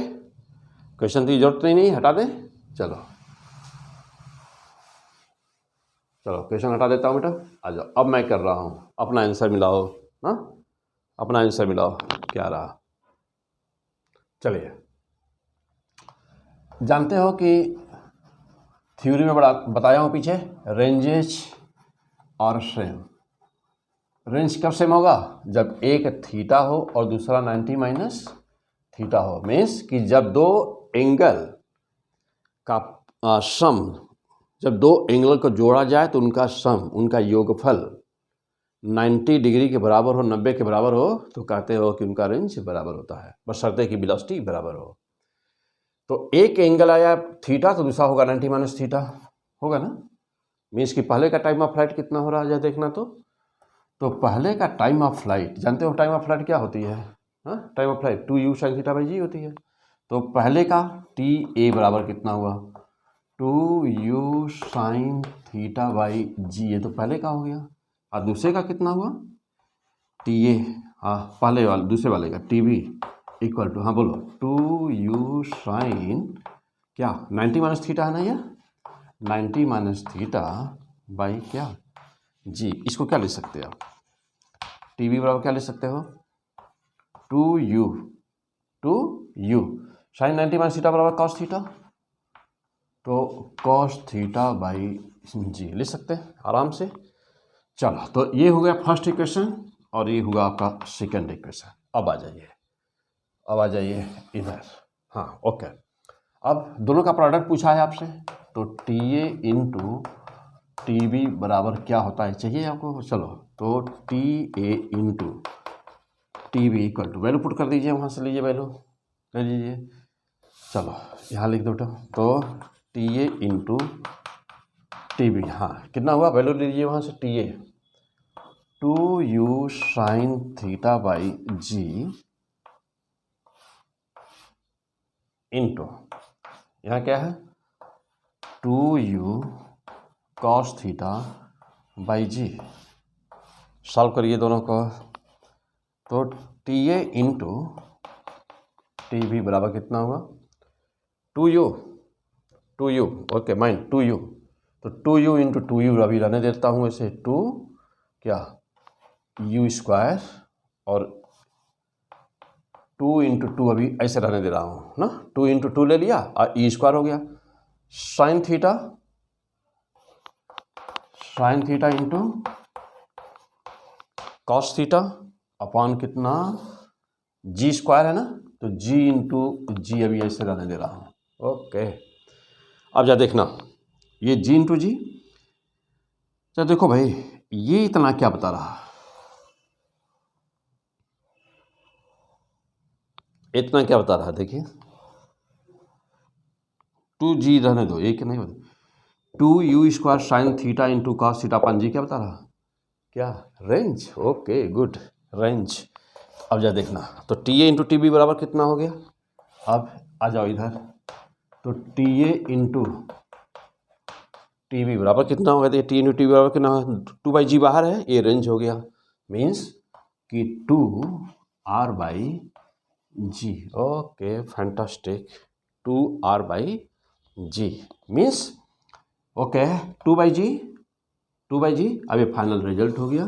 क्वेश्चन की जरूरत नहीं, हटा दे, चलो क्वेश्चन हटा देता हूँ बेटा, आ जाओ, अब मैं कर रहा हूँ, अपना आंसर मिलाओ, हाँ अपना आंसर मिलाओ, क्या रहा? चलिए, जानते हो कि थ्योरी में बड़ा बताया हूँ पीछे, रेंजेज और सेम, रेंज कब सेम होगा? जब एक थीटा हो और दूसरा 90 माइनस थीटा हो, मीन्स कि जब दो एंगल का सम, जब दो एंगल को जोड़ा जाए तो उनका सम, उनका योगफल 90 डिग्री के बराबर हो, 90 के बराबर हो, तो कहते हो कि उनका रेंज बराबर होता है, बशर्ते कि वेलोसिटी बराबर हो। तो एक एंगल आया थीटा तो दूसरा होगा 90 माइनस थीटा, होगा ना। मीन्स कि पहले का टाइम ऑफ फ्लाइट कितना हो रहा है, देखना। तो पहले का टाइम ऑफ फ्लाइट, जानते हो टाइम ऑफ फ्लाइट क्या होती है? हाँ, time of flight 2u sin theta by g होती है। तो पहले का टी ए बराबर कितना हुआ? 2u sin थीटा बाई जी, ये तो पहले का हो गया। और दूसरे का कितना हुआ? टी ए, हाँ पहले वाले दूसरे वाले का टी बी इक्वल टू, हाँ बोलो, 2u sin क्या 90 माइनस थीटा है ना, ये 90 माइनस थीटा बाई क्या जी। इसको क्या लिख सकते हो आप? टी बी बराबर क्या लिख सकते हो? 2u साइन 90 माइनस थीटा बराबर कॉस थीटा, तो कॉस थीटा बाई जी लिख सकते हैं आराम से। चलो, तो ये हो गया फर्स्ट इक्वेशन और ये होगा आपका सेकंड इक्वेशन। अब आ जाइए इधर। हाँ ओके, अब दोनों का प्रोडक्ट पूछा है आपसे, तो T A into T B बराबर क्या होता है चाहिए आपको। चलो, तो T A into T B equal to, value put कर दीजिए, वहाँ से लीजिए वैल्यू ले लीजिए। चलो यहाँ लिख दो, तो T A into T B, हाँ कितना हुआ, वैल्यू ले लीजिए वहाँ से। T A 2u sine theta by G into, यहाँ क्या है 2u cos theta by G. Solve करिए दोनों को, तो T A into T B बराबर कितना हुआ? 2u ओके माइंड 2u, तो 2u इंटू 2u अभी रहने देता हूँ ऐसे, 2 क्या u स्क्वायर और 2 इंटू 2 अभी ऐसे रहने दे रहा हूँ ना, 2 इंटू 2 ले लिया और ई स्क्वायर हो गया। Sign theta into cos theta upon कितना जी स्क्वायर है ना, तो जी इंटू जी अभी ऐसे रहने दे रहा हूँ। ओके, अब जा देखना, ये जी इंटू जी, तो देखो भाई ये इतना क्या बता रहा है, इतना क्या बता रहा है, देखिए 2g रहने दो, एक नहीं बता, 2u square sine theta into cos theta upon g क्या बता रहा, क्या रेंज। Okay good, range. अब जा देखना, तो T A into T B बराबर कितना हो गया। अब आ जाओ इधर, तो T A into T B बराबर कितना होगा, देखिए टी इंटू टी बी बराबर कितना होगा, 2/g बाहर है, ये रेंज हो गया, मीन्स कि 2r by ji. Okay fantastic, 2r by G means okay 2/g। अब ये फाइनल रिजल्ट हो गया,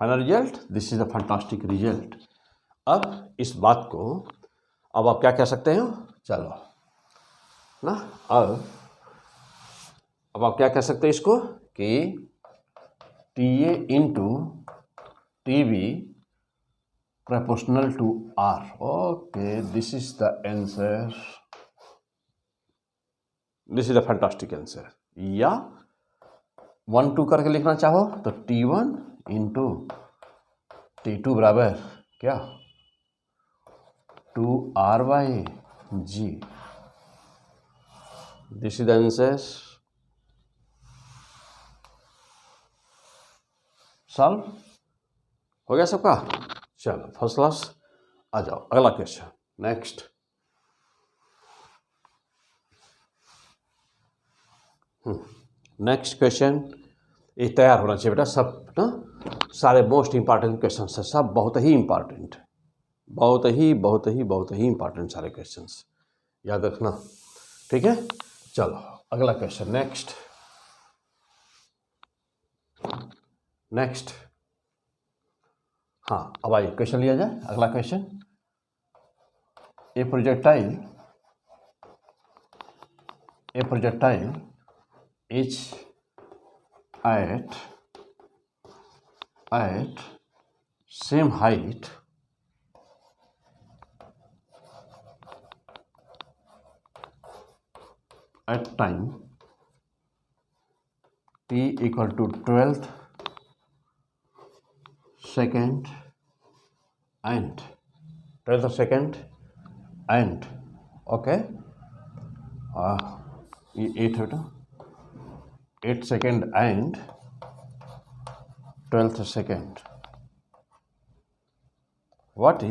final result, this is the fantastic result. अब इस बात को अब आप क्या कह सकते हो, चलो ना, अब आप क्या कह सकते हैं इसको कि T A into T B proportional to r। okay, this is the answer, this is the fantastic answer। या 1-2 करके लिखना चाहो तो t1 इंटू t2 बराबर क्या 2r by G, this is the answer. Solve हो गया सबका, चलो फर्स्ट क्लास। आ जाओ अगला क्वेश्चन, नेक्स्ट। नेक्स्ट क्वेश्चन, ये तैयार होना चाहिए बेटा सब ना, सारे मोस्ट इंपॉर्टेंट क्वेश्चन है, सब बहुत ही इंपॉर्टेंट, बहुत ही इंपॉर्टेंट सारे क्वेश्चंस, याद रखना, ठीक है। चलो अगला क्वेश्चन, नेक्स्ट। हाँ अब आइए क्वेश्चन लिया जाए, अगला question. A projectile is at same height at time t equal to 12th second and okay, ये 8 है बेटा, 8 second and 12th second. What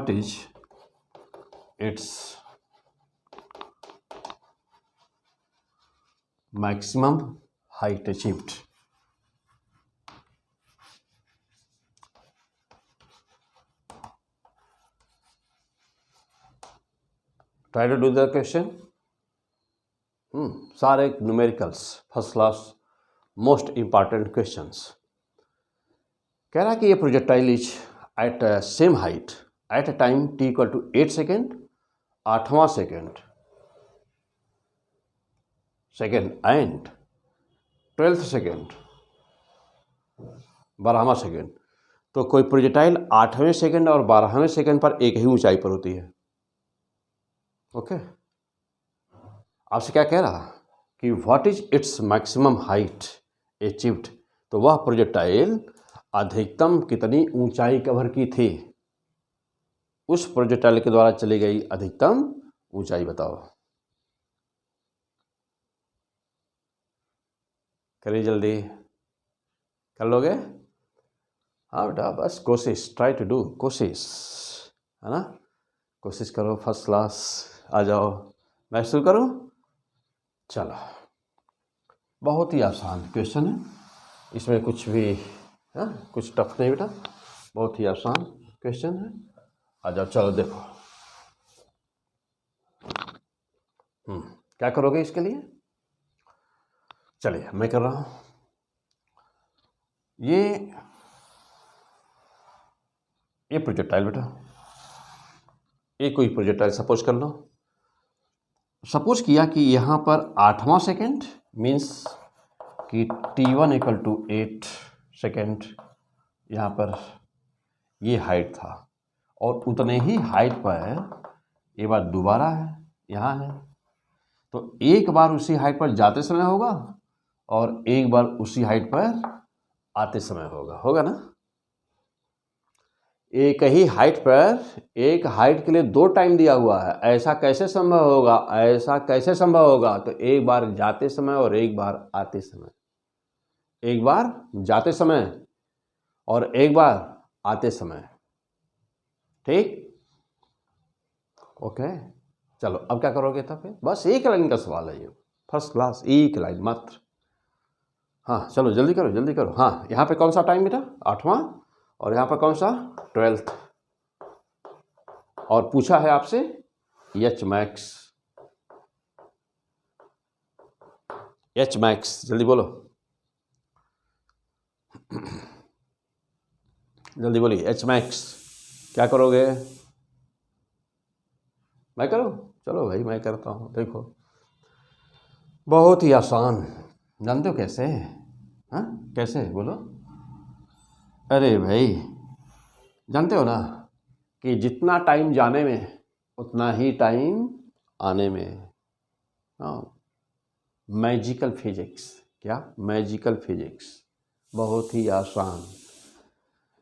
is its maximum height achieved? Try to do the question. सारे numericals first class most important questions. कह रहा कि ये projectile is at same height at a time t equal to 8 second, 8वां second and 12th second, 12वां second. तो कोई projectile 8वें second और 12वें सेकेंड पर एक ही ऊंचाई पर होती है. ओके, आपसे क्या कह रहा कि what is its maximum height achieved. तो वह प्रोजेक्टाइल अधिकतम कितनी ऊंचाई कवर की थी, उस प्रोजेक्टाइल के द्वारा चली गई अधिकतम ऊंचाई बताओ. करिए जल्दी, कर लोगे? हाँ बेटा, बस कोशिश, ट्राई टू डू, कोशिश है ना, कोशिश करो. फर्स्ट क्लास आ जाओ. मैं शुरू करूँ? चलो, बहुत ही आसान क्वेश्चन है, इसमें कुछ भी कुछ टफ नहीं बेटा, बहुत ही आसान क्वेश्चन है. आ जाओ, चलो देखो. क्या करोगे इसके लिए? चलिए मैं कर रहा हूं. ये प्रोजेक्टाइल बेटा, ये कोई प्रोजेक्टाइल सपोज कर लो. सपोज किया कि यहाँ पर 8वां सेकेंड मीन्स कि t1 इक्वल टू 8 सेकेंड, यहाँ पर ये हाइट था और उतने ही हाइट पर ये बार दोबारा है, यहाँ है. तो एक बार उसी हाइट पर जाते समय होगा और एक बार उसी हाइट पर आते समय होगा ना. एक ही हाइट पर एक हाइट के लिए 2 टाइम दिया हुआ है, ऐसा कैसे संभव होगा? ऐसा कैसे संभव होगा? तो एक बार जाते समय और एक बार आते समय, एक बार जाते समय और एक बार आते समय. ठीक, ओके. चलो अब क्या करोगे तब? फिर बस एक लाइन का सवाल है ये, फर्स्ट क्लास, एक लाइन मात्र. हाँ चलो जल्दी करो, जल्दी करो. हाँ, यहाँ पे कौन सा टाइम बेटा? 8वां. और यहाँ पर कौन सा? 12th. और पूछा है आपसे एच मैक्स, जल्दी बोलो, जल्दी बोलिए. एच मैक्स क्या करोगे? मैं करूँ? चलो भाई मैं करता हूँ. देखो, बहुत ही आसान. जानते हो कैसे? हाँ कैसे बोलो? अरे भाई, जानते हो ना कि जितना टाइम जाने में उतना ही टाइम आने में. हाँ, मैजिकल फिजिक्स. क्या? Magical physics. बहुत ही आसान.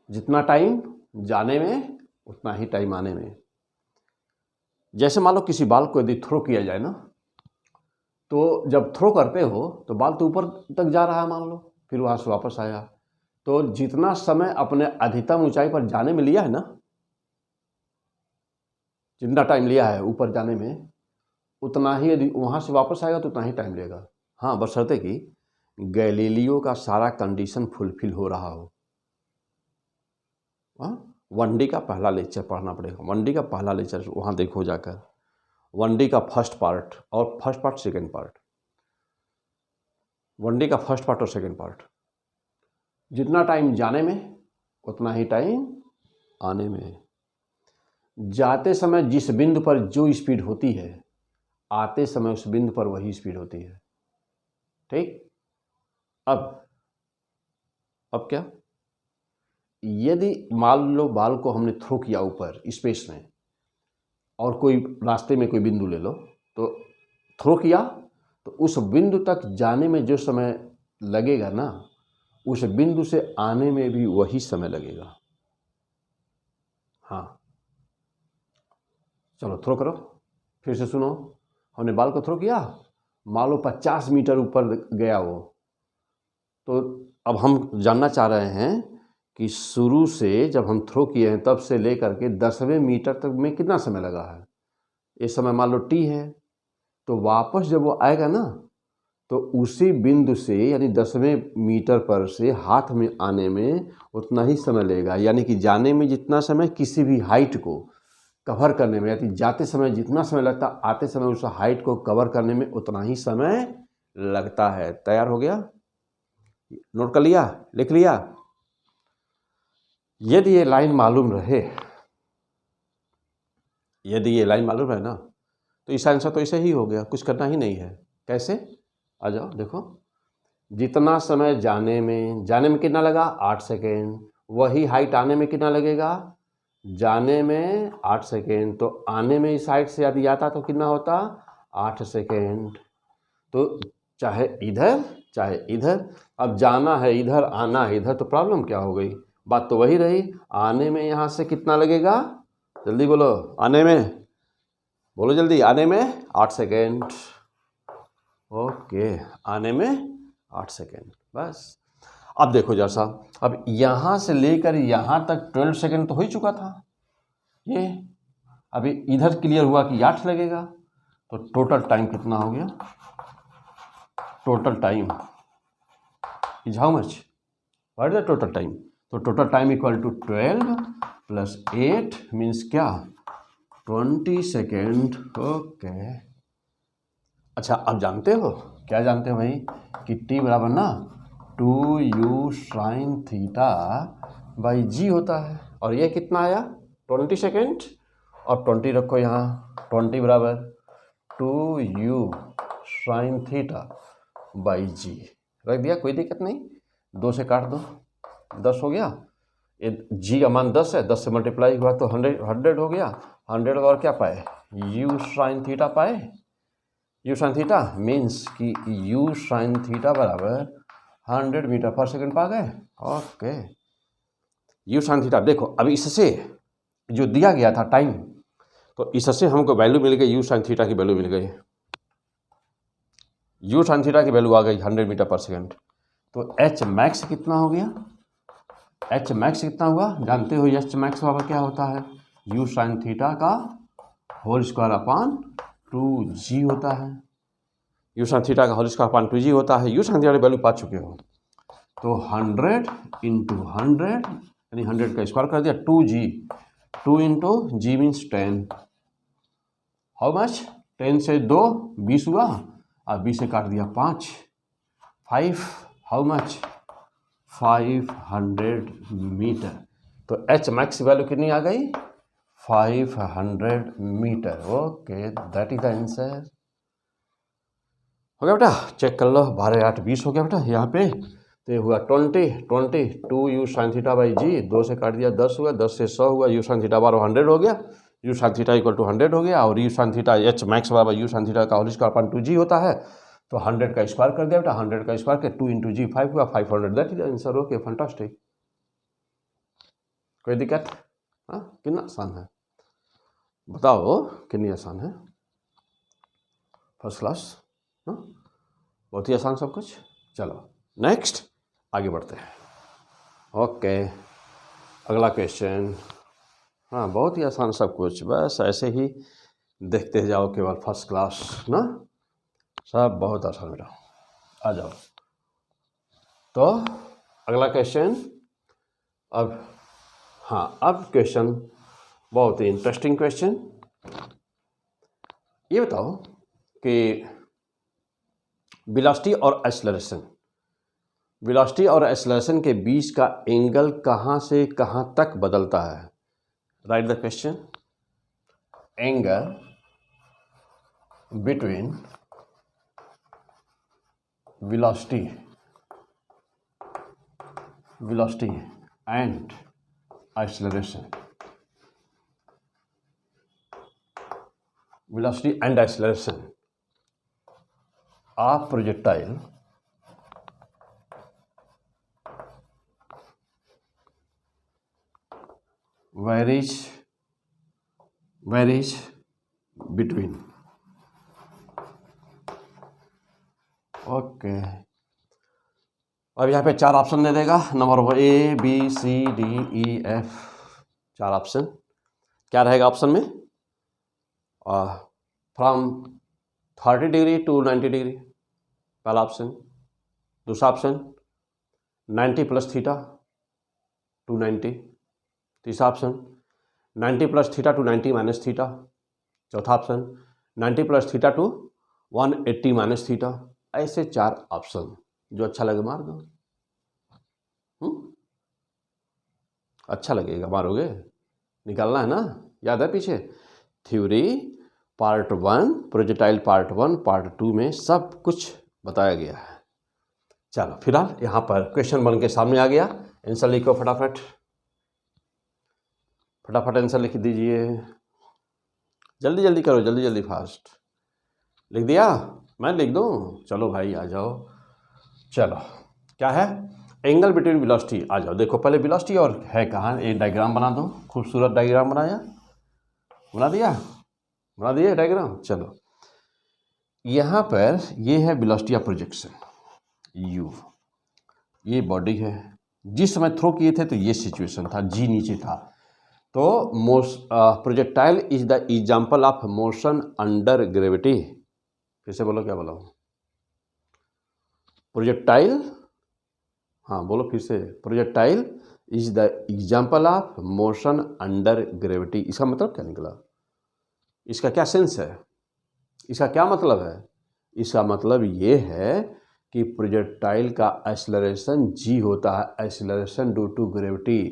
जितना टाइम जाने में उतना ही टाइम आने में. जैसे मान लो किसी बाल को यदि थ्रो किया जाए ना, तो जब थ्रो करते हो तो बाल तो ऊपर तक जा रहा है मान लो, फिर वहाँ से वापस आया. तो जितना समय अपने अधिकतम ऊंचाई पर जाने में लिया है ना, जितना टाइम लिया है ऊपर जाने में, उतना ही यदि वहाँ से वापस आएगा तो उतना ही टाइम लेगा. हाँ, बशर्ते कि गैलीलियो का सारा कंडीशन फुलफिल हो रहा हो. 1D का पहला लेक्चर पढ़ना पड़ेगा. 1D का पहला लेक्चर वहाँ देखो जाकर. 1D का फर्स्ट पार्ट और first part second part. 1D का फर्स्ट पार्ट और सेकेंड पार्ट. जितना टाइम जाने में उतना ही टाइम आने में. जाते समय जिस बिंदु पर जो स्पीड होती है, आते समय उस बिंदु पर वही स्पीड होती है. ठीक. अब क्या? यदि मान लो बाल को हमने थ्रो किया ऊपर स्पेस में और कोई रास्ते में कोई बिंदु ले लो, तो थ्रो किया तो उस बिंदु तक जाने में जो समय लगेगा ना, उस बिंदु से आने में भी वही समय लगेगा. हाँ, चलो थ्रो करो, फिर से सुनो। हमने बॉल को थ्रो किया, मान लो 50 मीटर ऊपर गया वो, तो अब हम जानना चाह रहे हैं कि शुरू से जब हम थ्रो किए हैं तब से लेकर के 10वें मीटर तक में कितना समय लगा है। इस समय मान लो टी है, तो वापस जब वो आएगा ना, तो उसी बिंदु से यानी 10वें मीटर पर से हाथ में आने में उतना ही समय लगेगा। यानी कि जाने में जितना समय किसी भी हाइट को कवर करने में, यानी जाते समय जितना समय लगता, आते समय उस हाइट को कवर करने में उतना ही समय लगता है। तैयार हो गया? नोट कर लिया, लिख लिया? यदि ये लाइन मालूम रहे, यदि ये लाइन मालूम रहे ना, तो इसका आंसर तो ऐसे ही हो गया, कुछ करना ही नहीं है। कैसे? आ जाओ देखो, जितना समय जाने में कितना लगा 8 सेकेंड, वही हाइट आने में कितना लगेगा, जाने में 8 सेकेंड, तो आने में इस हाइट से यदि आता तो कितना होता 8 सेकेंड। तो चाहे इधर चाहे इधर, अब जाना है इधर, आना है इधर, तो प्रॉब्लम क्या हो गई, बात तो वही रही। आने में यहाँ से कितना लगेगा, जल्दी बोलो, आने में बोलो जल्दी, आने में 8 सेकेंड। ओके, आने में 8 सेकेंड, बस। अब देखो जरा सा, अब यहाँ से लेकर यहाँ तक 12 सेकेंड तो हो ही चुका था ये, अभी इधर क्लियर हुआ कि 8 लगेगा, तो टोटल टाइम कितना हो गया, total time is how much, what is the total time, तो total time equal to 12 plus 8 means क्या, 20 सेकेंड। ओके, अच्छा अब जानते हो, क्या जानते हो भाई, कि t बराबर ना 2u साइन थीटा बाई जी होता है, और ये कितना आया 20 सेकेंड, और 20 रखो यहाँ, 20 बराबर 2u साइन थीटा बाई जी रख दिया, कोई दिक्कत नहीं, 2 से काट दो, 10 हो गया, ये जी का मान 10 है, 10 से मल्टीप्लाई हुआ तो 100 हो गया, 100 और क्या पाए, u साइन थीटा पाए। u साइन थीटा मीन्स कि u साइन थीटा बराबर 100 मीटर पर सेकंड पा गए। ओके, u साइन थीटा देखो, अभी इससे जो दिया गया था टाइम, तो इससे हमको वैल्यू मिल गई, u साइन थीटा की वैल्यू मिल गई, u साइन थीटा की वैल्यू आ गई 100 मीटर पर सेकंड। तो h मैक्स कितना हो गया, h मैक्स कितना हुआ, जानते हो h मैक्स बराबर क्या होता है, u साइन थीटा का होल स्क्वायर अपॉन 2g होता है, u साइन थीटा का होल स्क्वायर अपॉन 2g होता है। u साइन थीटा की वैल्यू पा चुके हो, तो 100 इंटू 100 यानी 100 का स्क्वायर कर दिया, 2g, 2 into G means 10, how much, 10 से 2 20 हुआ, और 20 से काट दिया 5, 5 हाउ मच 500 मीटर, तो h मैक्स वैल्यू कितनी आ गई 500 metre. Okay, that is the answer. हो गया बेटा, चेक कर लो, 12 8 20 हो गया बेटा यहाँ पे, तो ये हुआ 20 2u साइन थीटा बाई जी, 2 से काट दिया 10 हुआ, 10 से 100 हुआ, u साइन थीटा बराबर 100 हो गया, u sine theta equal to 100 हो गया, और u sine theta h max बराबर u साइन थीटा का होल स्क्वायर अपॉन 2g होता है, तो 100 का स्क्वायर कर दिया बेटा, 100 का स्क्वायर के 2 इंटू जी 5 हुआ, 500, that is answer. Okay, fantastic, कोई दिक्कत, हाँ कितना आसान है, बताओ कितनी आसान है, फर्स्ट क्लास, हाँ बहुत ही आसान सब कुछ। चलो नेक्स्ट आगे बढ़ते हैं। ओके, अगला क्वेश्चन, हाँ बहुत ही आसान सब कुछ, बस ऐसे ही देखते जाओ, केवल फर्स्ट क्लास ना, सब बहुत आसान बेटा, आ जाओ। तो अगला क्वेश्चन, अब हाँ अब क्वेश्चन बहुत ही इंटरेस्टिंग क्वेश्चन, ये बताओ कि वेलोसिटी और एक्सेलरेशन, वेलोसिटी और एक्सेलरेशन के बीच का एंगल कहाँ से कहाँ तक बदलता है, right the question, angle between velocity and acceleration, velocity and acceleration of projectile varies between. Okay, अब यहाँ पे 4 ऑप्शन दे देगा, number A B C D E F, 4 option. क्या रहेगा ऑप्शन में? फ्रॉम 30 डिग्री टू 90 डिग्री, पहला ऑप्शन। दूसरा option 90 plus theta two 90। तीसरा option 90 plus theta two 90 minus theta. चौथा option 90 plus theta two 180 minus theta. ऐसे 4 option, जो अच्छा लगे मार दो। अच्छा लगेगा, मारोगे, निकालना है ना, याद है पीछे theory part 1, projectile part 1, part 2 में सब कुछ बताया गया है। चलो फिलहाल यहाँ पर क्वेश्चन बन के सामने आ गया, आंसर लिखो फटाफट, फटाफट आंसर लिख दीजिए, जल्दी जल्दी करो, जल्दी जल्दी फास्ट। लिख दिया? मैं लिख दूँ? चलो भाई आ जाओ। चलो क्या है? Angle between velocity. आ जाओ, देखो पहले वेलोसिटी और है कहाँ, ये डायग्राम बना दो, खूबसूरत डायग्राम बनाया, बना दिया, बना दिया डायग्राम। चलो यहाँ पर ये है वेलोसिटी ऑफ प्रोजेक्शन u, ये बॉडी है, जिस समय थ्रो किए थे तो ये सिचुएशन था, g नीचे था, तो projectile is the example of motion under gravity. फिर से बोलो, क्या बोला? प्रोजेक्टाइल, हाँ बोलो फिर से, projectile is the example of motion under gravity. इसका मतलब क्या निकला? इसका क्या सेंस है? इसका क्या मतलब है? इसका मतलब ये है कि प्रोजेक्टाइल का एक्सेलरेशन g होता है, एक्सेलरेशन ड्यू टू ग्रेविटी,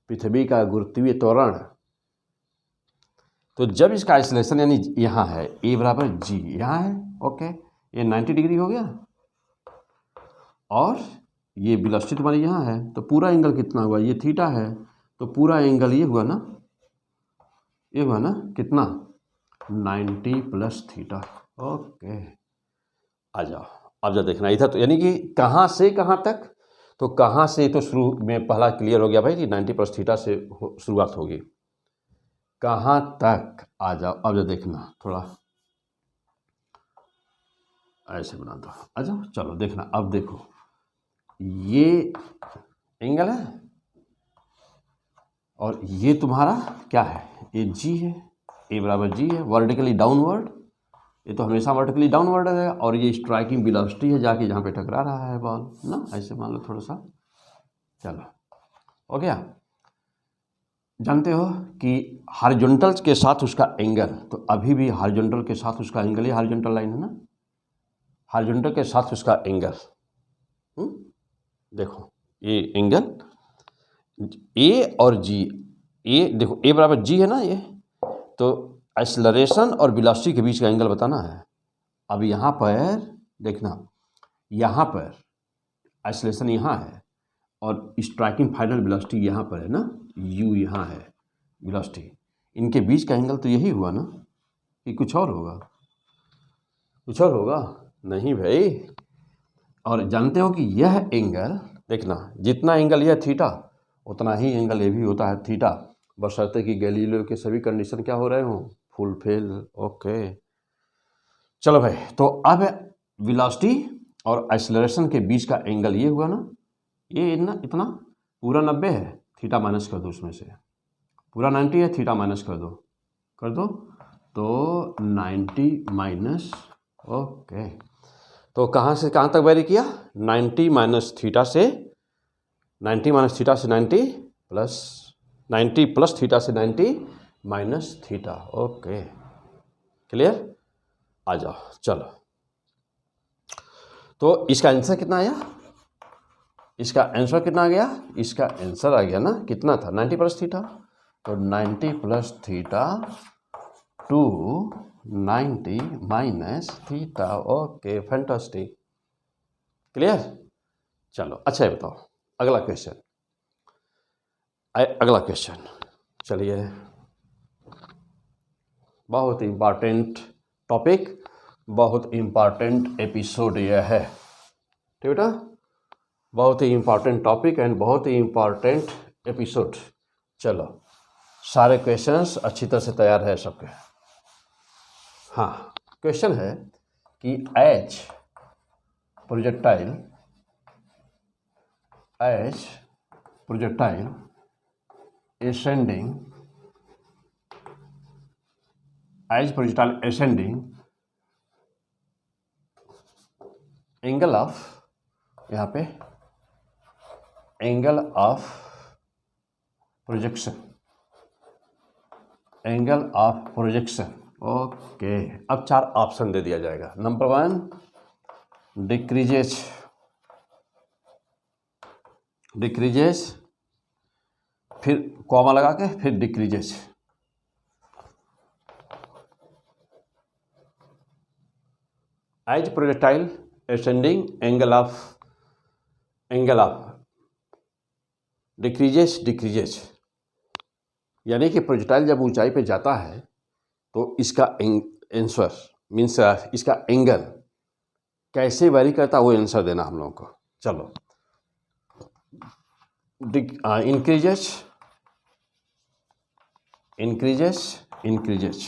पृथ्वी का गुरुत्वीय त्वरण। तो जब इसका एक्सेलरेशन यानी यहाँ है a बराबर g, यहाँ है, ओके, ये 90 डिग्री हो गया, और ये वेलोसिटी तुम्हारी यहाँ है, तो पूरा एंगल कितना हुआ? ये थीटा है, तो पूरा एंगल ये हुआ ना, ये हुआ ना, कितना? 90 प्लस थीटा। ओके, आ जाओ, अब जब देखना इधर, तो यानी कि कहाँ से कहाँ तक, तो कहाँ से, तो शुरू में पहला क्लियर हो गया भाई कि 90 प्लस थीटा से शुरुआत होगी, कहाँ तक? आ जाओ, अब जब देखना, थोड़ा ऐसे बना दो, आ जाओ, चलो देखना, अब देखो ये एंगल है और ये तुम्हारा क्या है? ये g है, a बराबर g है, वर्टिकली डाउनवर्ड, ये तो हमेशा वर्टिकली डाउनवर्ड है, और ये स्ट्राइकिंग वेलोसिटी है जाके जहाँ पे टकरा रहा है बॉल ना, ऐसे मान लो थोड़ा सा। चलो हो गया। जानते हो कि हॉरिजॉन्टल के साथ उसका एंगल, तो अभी भी हॉरिजॉन्टल के साथ उसका एंगल, ये हॉरिजॉन्टल लाइन है ना, हॉरिजॉन्टल के साथ उसका एंगल, देखो ये एंगल a और g, ए देखो a बराबर g है ना, ये तो एक्सेलरेशन और वेलोसिटी के बीच का एंगल बताना है। अब यहाँ पर देखना, यहाँ पर एक्सेलरेशन यहाँ है और स्ट्राइकिंग फाइनल वेलोसिटी यहाँ पर है ना, u यहाँ है वेलोसिटी, इनके बीच का एंगल तो यही हुआ ना, कि कुछ और होगा? कुछ और होगा? नहीं भाई। और जानते हो कि यह एंगल, देखना जितना एंगल यह थीटा, उतना ही एंगल ये भी होता है थीटा, बशर्ते कि गैलीलियो के सभी कंडीशन क्या हो रहे हो? फुलफिल। ओके चलो भाई, तो अब वेलोसिटी और एक्सेलरेशन के बीच का एंगल ये हुआ ना, ये इतना पूरा 90 है, थीटा माइनस कर दो, उसमें से पूरा 90 है, थीटा माइनस कर दो, तो 90 माइनस, ओके, तो कहाँ से कहाँ तक वेरी किया? 90 माइनस थीटा से 90 प्लस 90 प्लस थीटा से 90 माइनस थीटा। Okay clear? आ जाओ, चलो, तो इसका आंसर कितना आया? इसका आंसर कितना आ गया? इसका आंसर आ गया ना, कितना था? 90 प्लस थीटा, तो 90 plus theta two 90 minus theta. Okay fantastic, clear? चलो अच्छा है, बताओ अगला क्वेश्चन, अगला क्वेश्चन, चलिए, बहुत इम्पॉर्टेंट टॉपिक, बहुत इम्पॉर्टेंट एपिसोड यह है, ठीक बेटा, बहुत ही इम्पॉर्टेंट टॉपिक एंड बहुत ही इम्पॉर्टेंट एपिसोड। चलो सारे क्वेश्चंस अच्छी तरह से तैयार है सबके, हाँ, क्वेश्चन है कि as projectile ascending angle of, यहाँ पे एंगल ऑफ प्रोजेक्शन, ओके। अब 4 ऑप्शन दे दिया जाएगा। नंबर 1 डिक्रीजेज, फिर कॉमा लगा के फिर decreases, as projectile ascending angle of decreases, यानी कि प्रोजेक्टाइल जब ऊंचाई पे जाता है तो इसका आंसर मीन्स इसका एंगल कैसे वेरी करता है वो आंसर देना हम लोगों को। चलो, increases.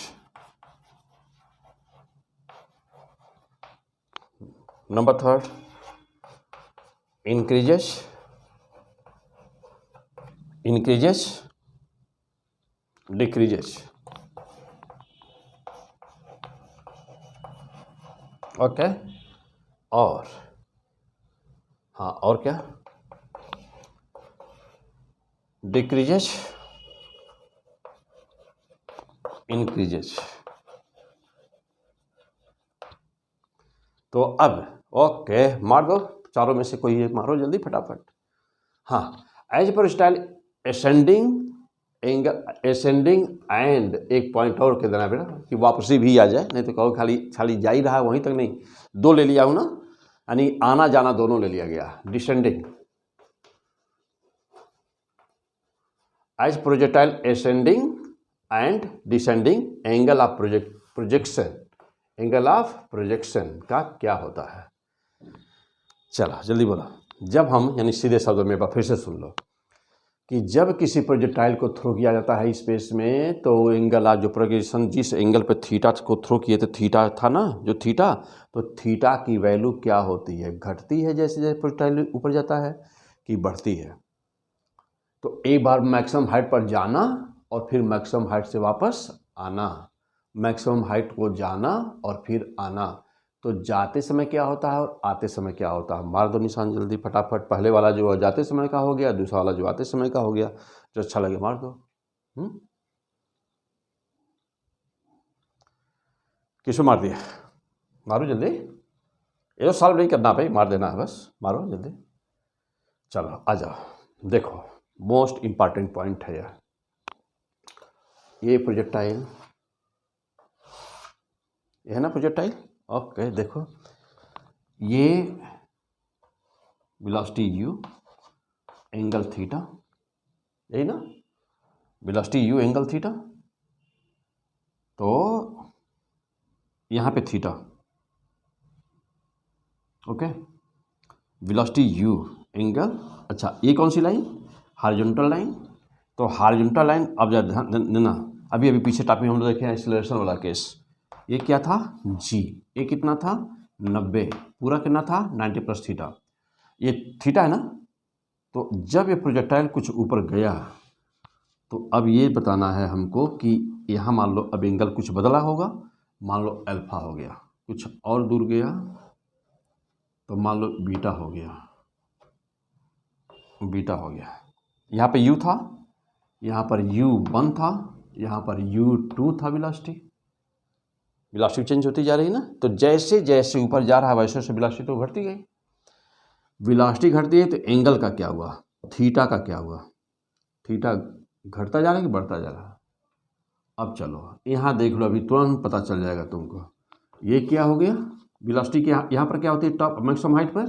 Number 3 increases, decreases. Okay, और हाँ, और क्या, डिक्रीजेज, इंक्रीजेज। तो अब ओके, मार दो, चारों में से कोई एक मारो जल्दी फटाफट। हाँ, एज प्रोजेक्टाइल ascending एंड एक पॉइंट और के देना बेटा कि वापसी भी आ जाए, नहीं तो कहो खाली जा ही रहा है वहीं तक नहीं। 2 ले लिया हूँ ना, यानी आना जाना दोनों ले लिया गया। Descending, as projectile ascending and descending angle of projection का क्या होता है। चलो जल्दी बोला। जब हम, यानी सीधे शब्दों में फिर से सुन लो कि जब किसी प्रोजेक्टाइल को थ्रो किया जाता है स्पेस में, तो एंगल ऑफ जो प्रोजेक्शन जिस एंगल पे थीटा को थ्रो किए थे, थीटा था ना जो थीटा, तो थीटा की वैल्यू क्या होती है, घटती है जैसे जैसे प्रोजेक्टाइल ऊपर जाता है कि बढ़ती है। तो एक बार मैक्सिमम हाइट पर जाना और फिर मैक्सिमम हाइट से वापस आना, मैक्सिमम हाइट को जाना और फिर आना। तो जाते समय क्या होता है और आते समय क्या होता है, मार दो निशान जल्दी फटाफट। पहले वाला जो जाते समय का हो गया, दूसरा वाला जो आते समय का हो गया, जो अच्छा लगे मार दो। किसको मार दिया, मारो जल्दी, ये तो सॉल्व नहीं करना भाई, मार देना है बस, मारो जल्दी। चलो आ जाओ, देखो मोस्ट इंपॉर्टेंट पॉइंट है यार, ये प्रोजेक्टाइल, ये है ना प्रोजेक्टाइल। ओके, देखो ये वेलोसिटी u, एंगल थीटा, यही ना, वेलोसिटी u एंगल थीटा। तो यहाँ पे theta, okay, velocity u angle, अच्छा ये कौन सी लाइन, हॉरिजॉन्टल लाइन। तो हॉरिजॉन्टल लाइन, अब ध्यान देना, अभी पीछे टॉपिक हम लोग देखे एक्सीलरेशन वाला केस, ये क्या था g, ये कितना था 90, पूरा कितना था 90 प्लस थीटा, ये थीटा है ना। तो जब ये प्रोजेक्टाइल कुछ ऊपर गया तो अब ये बताना है हमको कि यहाँ मान लो अब एंगल कुछ बदला होगा, मान लो अल्फा हो गया, कुछ और दूर गया तो मान लो बीटा हो गया, यहाँ पे u था, यहाँ पर u1 था, यहाँ पर u2 था। वेलोसिटी चेंज होती जा रही है ना। तो जैसे जैसे ऊपर जा रहा है वैसे वैसे वेलोसिटी तो घटती गई। वेलोसिटी घटती है तो एंगल का क्या हुआ, थीटा का क्या हुआ, थीटा घटता जा रहा है कि बढ़ता जा रहा है। अब चलो यहाँ देख लो, अभी तुरंत पता चल जाएगा तुमको। ये क्या हो गया, वेलोसिटी के यहाँ पर क्या होती है, टॉप मैक्सिमम हाइट पर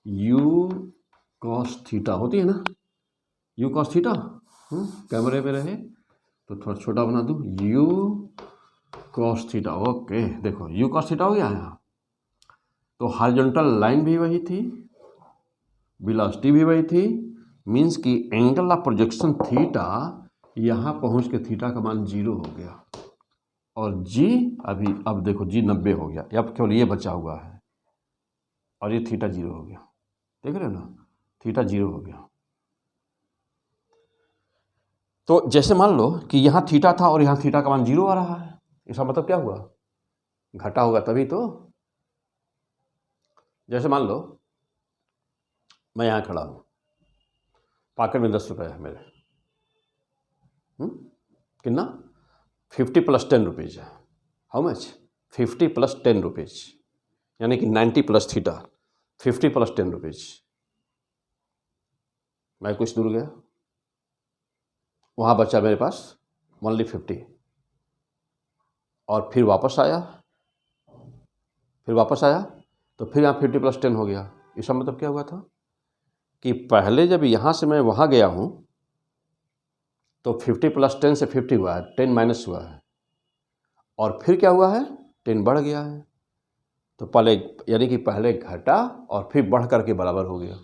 u cos थीटा होती है ना, u cos थीटा। कैमरे पे रहे तो थोड़ा छोटा बना दूँ, u cos थीटा। ओके, देखो u cos थीटा हो गया यहाँ। तो हॉरिजॉन्टल लाइन भी वही थी, वेलोसिटी भी वही थी, मीन्स कि एंगल ऑफ प्रोजेक्शन थीटा यहाँ पहुँच के थीटा का मान 0 हो गया। और जी अभी अब देखो जी 90 हो गया, अब केवल ये बचा हुआ है और ये थीटा 0 हो गया, देख रहे हो ना, थीटा 0 हो गया। तो जैसे मान लो कि यहाँ थीटा था और यहाँ थीटा का मान 0 आ रहा है, इसका मतलब क्या हुआ, घटा होगा तभी तो। जैसे मान लो मैं यहाँ खड़ा हूँ, पॉकेट में 10 रुपये है मेरे, कितना, 50 + 10 रुपीज़ है। हाउ मच, 50 + 10 रुपीज़, यानी कि 90 + थीटा, 50 + 10 रुपीज़। मैं कुछ दूर गया, वहाँ बचा मेरे पास ओनली 50, और फिर वापस आया तो फिर यहाँ 50 + 10 हो गया। इसका मतलब क्या हुआ था कि पहले जब यहाँ से मैं वहाँ गया हूँ तो 50 + 10 से 50 हुआ है, 10 माइनस हुआ है, और फिर क्या हुआ है, 10 बढ़ गया है। तो पहले यानी कि पहले घटा और फिर बढ़ करके बराबर हो गया।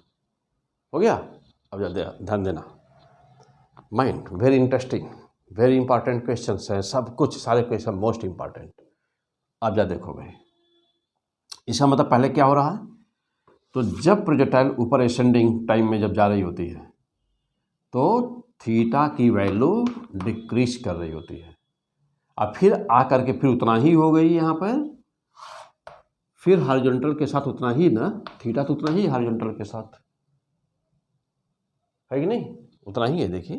अब जल्दी ध्यान देना, mind very interesting, very important question हैं, सब कुछ सारे क्वेश्चन मोस्ट इंपॉर्टेंट। अब जा देखो भाई, इसका मतलब पहले क्या हो रहा है, तो जब प्रोजेक्टाइल ऊपर असेंडिंग टाइम में जब जा रही होती है तो थीटा की वैल्यू डिक्रीज कर रही होती है, अब फिर आकर के फिर उतना ही हो गई यहाँ पर, फिर हॉरिजॉन्टल के साथ उतना ही ना, थीटा तो उतना ही हॉरिजॉन्टल के साथ है कि नहीं, उतना ही है, देखिए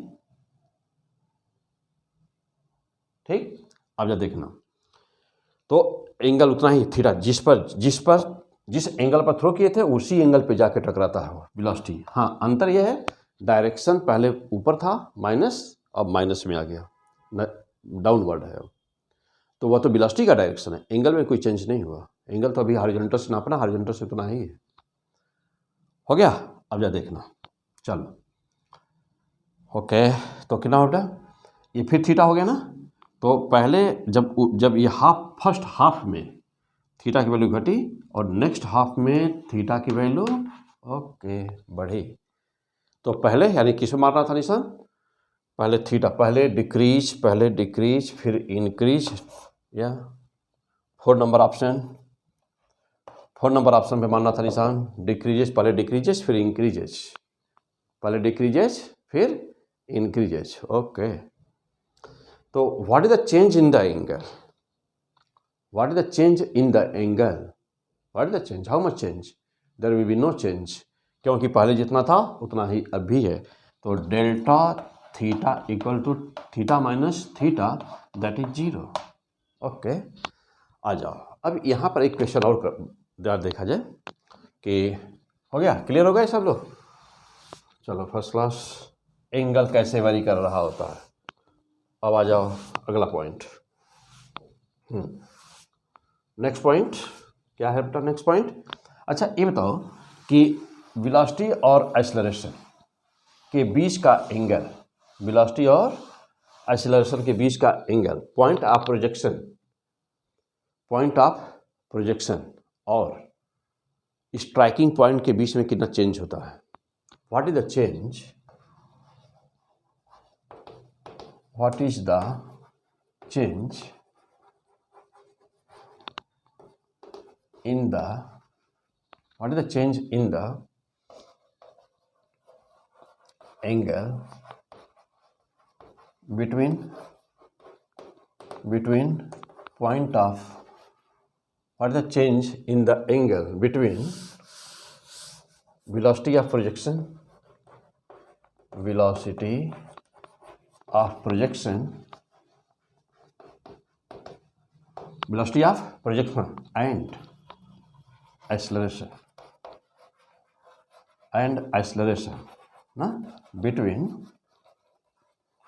ठीक। अब जब देखना तो एंगल उतना ही थीटा, जिस एंगल पर थ्रो किए थे उसी एंगल पे जाके टकराता है वो वेलोसिटी। हाँ, अंतर यह है डायरेक्शन पहले ऊपर था माइनस, अब माइनस में आ गया, डाउनवर्ड है अब, तो वह तो वेलोसिटी का डायरेक्शन है, एंगल में कोई चेंज नहीं हुआ, एंगल तो अभी हॉरिजॉन्टल से नापना, हॉरिजॉन्टल से उतना ही है, हो गया। अब जा देखना, चलो ओके, तो कितना हो गया, ये फिर थीटा हो गया ना, तो पहले जब ये फर्स्ट हाफ में थीटा की वैल्यू घटी और नेक्स्ट हाफ में थीटा की वैल्यू ओके बढ़ी, तो पहले यानी किसमें मारना था निशान, पहले थीटा, पहले डिक्रीज फिर इंक्रीज, या 4 नंबर ऑप्शन पे मारना था निशान, डिक्रीजेस पहले डिक्रीजेस फिर इंक्रीजेस, पहले डिक्रीजेस फिर इंक्रीजेस, ओके। तो what is the change in the angle, what is the change in the angle, what is the change, how much change, there will be no change, क्योंकि पहले जितना था उतना ही अब भी है, तो delta theta equal to theta minus theta that is 0, okay. आ जाओ, अब यहाँ पर एक क्वेश्चन और देखा जाए कि हो गया, क्लियर हो गया सब लोग, चलो फर्स्ट क्लास, एंगल कैसे वेरी कर रहा होता है। अब आ जाओ अगला पॉइंट, नेक्स्ट पॉइंट क्या है बेटा, नेक्स्ट पॉइंट, अच्छा ये बताओ कि वेलोसिटी और एक्सेलरेशन के बीच का एंगल, वेलोसिटी और एक्सेलरेशन के बीच का एंगल, पॉइंट ऑफ प्रोजेक्शन और स्ट्राइकिंग पॉइंट के बीच में कितना चेंज होता है, what is the change, what is the change in the angle between point of, what is the change in the angle between velocity of projection and acceleration ना, between,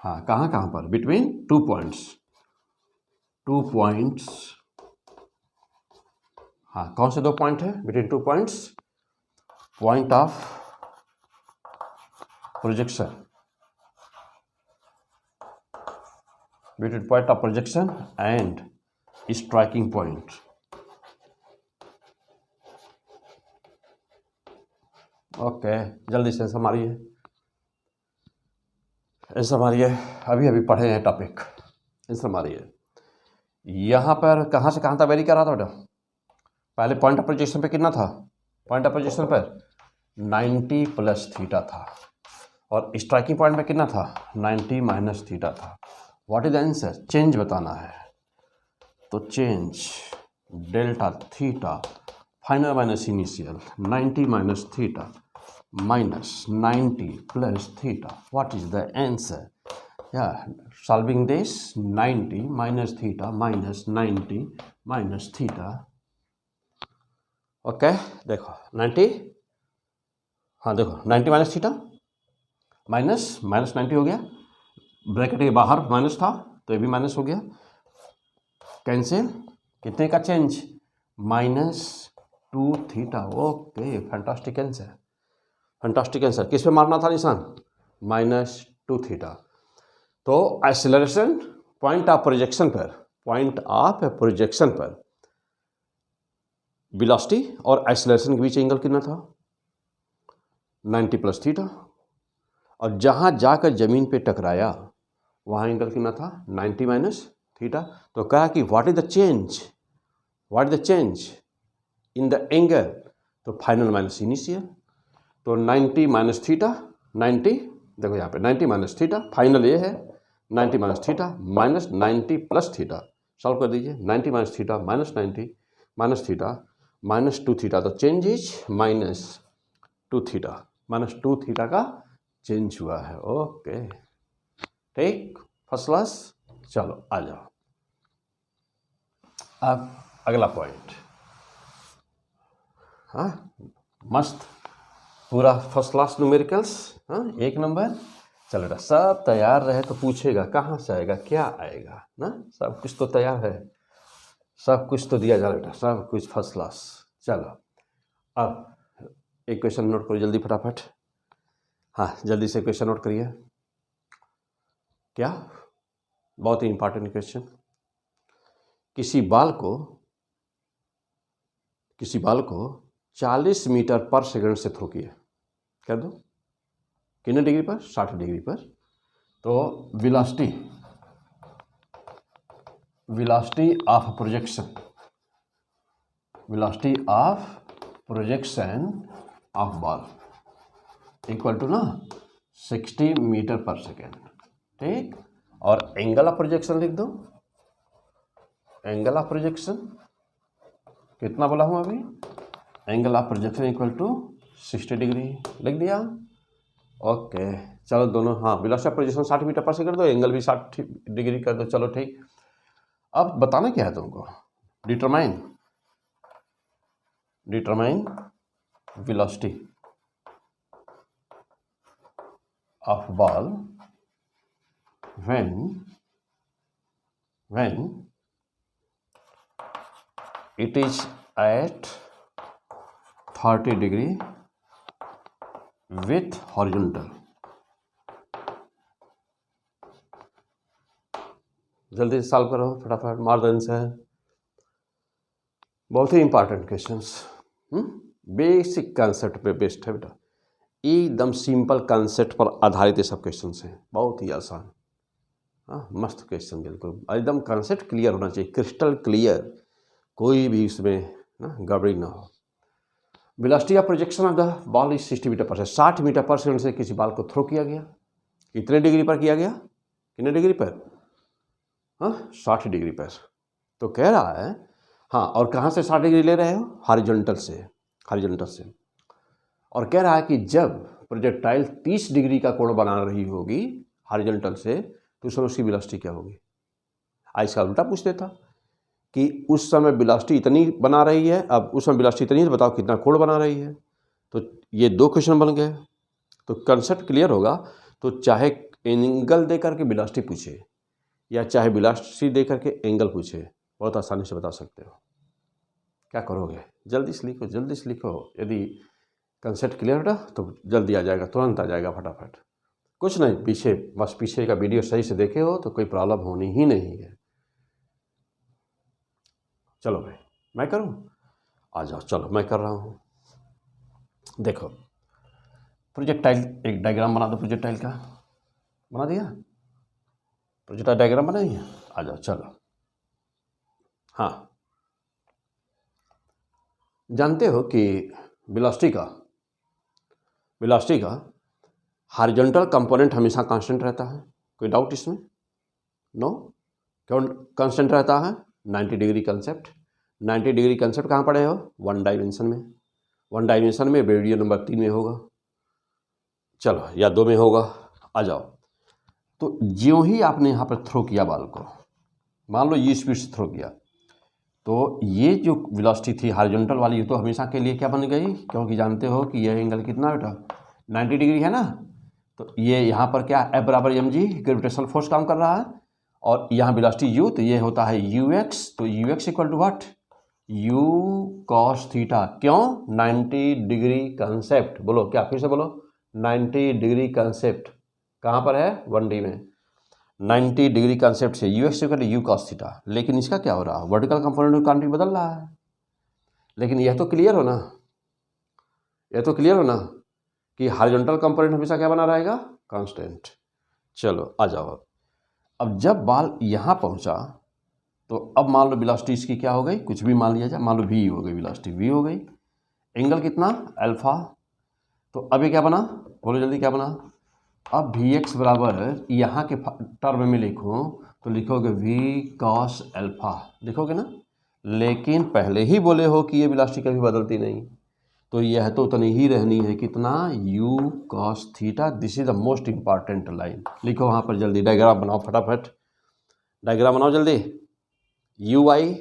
हाँ कहाँ पर, between 2 points, हाँ कौन से 2 point है, between 2 points, point of projection, between point of projection and striking point, okay जल्दी से आंसर मारिए, अभी पढ़े हैं टॉपिक, आंसर मारिए। यहाँ पर कहाँ से कहाँ तक वेरी कर रहा था बेटा? पहले पॉइंट ऑफ प्रोजेक्शन पे कितना था? पॉइंट ऑफ प्रोजेक्शन पर 90 प्लस थीटा था, और स्ट्राइकिंग पॉइंट पे कितना था? 90 माइनस थीटा था। What is the answer? Change बताना है, तो change delta theta final minus initial 90 minus theta minus 90 plus theta. What is the answer? Solving this 90 minus theta minus 90 minus theta. Okay देखो 90, हाँ देखो 90 माइनस थीटा माइनस 90 हो गया, bracket के बाहर माइनस था तो ये भी माइनस हो गया, कैंसिल। कितने का change? -2 theta. Okay fantastic answer, fantastic answer. किस पे मारना था निशान? -2 थीटा। तो एक्सेलरेशन पॉइंट ऑफ प्रोजेक्शन पर, पॉइंट ऑफ प्रोजेक्शन पर वेलोसिटी और एक्सेलरेशन के बीच एंगल कितना था? 90 प्लस थीटा। और जहाँ जाकर जमीन पे टकराया वहाँ एंगल कितना था? 90 माइनस थीटा। तो कहा कि what is the change, what is the change in the angle? तो फाइनल माइनस इनिशियल। तो 90 माइनस थीटा 90, देखो यहाँ पे 90 माइनस थीटा, फाइनल ये है 90 minus theta minus 90 plus theta. Solve कर दीजिए, 90 minus theta minus 90 minus theta -2 theta. तो चेंज इज -2 थीटा, -2 थीटा का चेंज हुआ है। ओके ठीक, फर्स्ट क्लास। चलो आ जाओ अब अगला पॉइंट। हाँ मस्त, पूरा फर्स्ट क्लास न्यूमेरिकल्स, हाँ 1 नंबर। चलो बेटा सब तैयार रहे तो पूछेगा कहाँ से आएगा, क्या आएगा ना, सब कुछ तो तैयार है, सब कुछ तो दिया जा बेटा, सब कुछ फर्स्ट क्लास। चलो अब एक क्वेश्चन नोट करो जल्दी फटाफट, हाँ जल्दी से क्वेश्चन नोट करिए। क्या? बहुत ही इंपॉर्टेंट क्वेश्चन। किसी बाल को 40 मीटर पर सेकंड से थ्रो किए, कर दो कितने डिग्री पर? 60 डिग्री पर। तो velocity of projection of ball equal to ना 60 मीटर पर सेकेंड, ठीक। और एंगल ऑफ प्रोजेक्शन लिख दो, एंगल ऑफ प्रोजेक्शन कितना बोला हूँ अभी? Angle of projection equal to 60 degree, लिख दिया। ओके चलो दोनों, हाँ velocity of projection 60 metre per second दो, एंगल भी 60 डिग्री कर दो। चलो ठीक, अब बताना क्या है तुमको? Determine velocity of ball when it is at 30 degree with horizontal। जल्दी से सॉल्व करो फटाफट, मार दो आंसर। बहुत ही इंपॉर्टेंट क्वेश्चंस, बेसिक कंसेप्ट पे बेस्ड है बेटा, एकदम सिंपल कंसेप्ट पर आधारित ये सब क्वेश्चंस हैं, बहुत ही आसान। हाँ मस्त क्वेश्चन, बिल्कुल एकदम कंसेप्ट क्लियर होना चाहिए, क्रिस्टल क्लियर, कोई भी इसमें ना गड़बड़ी ना हो। Velocity of projection of the ball is 60 metre per second, 60 metre per second से किसी बॉल को थ्रो किया गया, कितने डिग्री पर किया गया? कितने डिग्री पर? हाँ 60 डिग्री पर। तो कह रहा है, हाँ और कहाँ से 60 डिग्री ले रहे हो? हॉरिजॉन्टल से। और कह रहा है कि जब प्रोजेक्टाइल 30 डिग्री का कोण बना रही होगी हॉरिजॉन्टल से, तो उस समय उसकी वेलोसिटी क्या होगी? आज इसका उल्टा पूछ देता कि उस समय वेलोसिटी इतनी बना रही है, अब उस समय वेलोसिटी इतनी है, तो बताओ कितना कोण बना रही है। तो ये 2 क्वेश्चन बन गए। तो कंसेप्ट क्लियर होगा तो चाहे एंगल दे करके वेलोसिटी पूछे या चाहे वेलोसिटी दे करके एंगल पूछे, बहुत आसानी से बता सकते हो। क्या करोगे? जल्दी से लिखो, यदि कंसेप्ट क्लियर होगा तो जल्दी आ जाएगा, तुरंत आ जाएगा फटाफट। कुछ नहीं, पीछे का वीडियो सही से देखे हो तो कोई प्रॉब्लम होनी ही नहीं है। चलो भाई मैं करूं? आ जाओ, चलो मैं कर रहा हूँ। देखो प्रोजेक्टाइल, एक डायग्राम बना दो प्रोजेक्टाइल का, बना दिया? प्रोजेक्टाइल डायग्राम बनाइए, आ जाओ चलो। हाँ, जानते हो कि वेलोसिटी का हॉरिजॉन्टल कंपोनेंट हमेशा कांस्टेंट रहता है, कोई डाउट इसमें? नो, क्यों कांस्टेंट रहता है? 90 डिग्री कंसेप्ट। 90 डिग्री कंसेप्ट कहाँ पढ़े हो? वन डायमेंशन में। वन डायमेंशन में वीडियो नंबर 3 में होगा, चलो, या 2 में होगा, आ जाओ। तो ज्यों ही आपने यहाँ पर थ्रो किया बॉल को, मान लो ये स्पीड से थ्रो किया, तो ये जो वेलोसिटी थी हॉरिजॉन्टल वाली, ये तो हमेशा के लिए क्या बन गई? क्योंकि जानते हो कि यह एंगल कितना बेटा? 90 डिग्री है ना। तो ये यहाँ पर क्या, F बराबर mg ग्रेविटेशनल फोर्स काम कर रहा है, और यहाँ वेलोसिटी u, तो ये होता है ux। तो ux equal to what? u cos theta. क्यों? 90 डिग्री कंसेप्ट। बोलो क्या, फिर से बोलो। 90 डिग्री कंसेप्ट कहाँ पर है? 1D में। 90 डिग्री कंसेप्ट से ux equal to u cos theta. लेकिन इसका क्या हो रहा है? वर्टिकल कंपोनेंट का क्वांटिटी बदल रहा है। लेकिन यह तो क्लियर हो ना, यह तो क्लियर हो ना कि हॉरिजॉन्टल कंपोनेंट हमेशा क्या बना रहेगा? कांस्टेंट। चलो आ जाओ। अब जब बॉल यहाँ पहुँचा, तो अब मान लो वेलोसिटी इसकी क्या हो गई? कुछ भी मान लिया जाए, मान लो v हो गई, वेलोसिटी v हो गई, एंगल कितना? अल्फा। तो अब ये क्या बना? बोलो जल्दी, क्या बना? अब vx बराबर यहाँ के टर्म में लिखो तो लिखोगे v cos अल्फा, लिखोगे ना। लेकिन पहले ही बोले हो कि ये वेलोसिटी कभी बदलती नहीं, तो यह तो उतनी ही रहनी है, कितना? u cos theta. This is the most important line. लिखो वहाँ पर जल्दी, डायग्राम बनाओ फटाफट, डायग्राम बनाओ जल्दी। u आई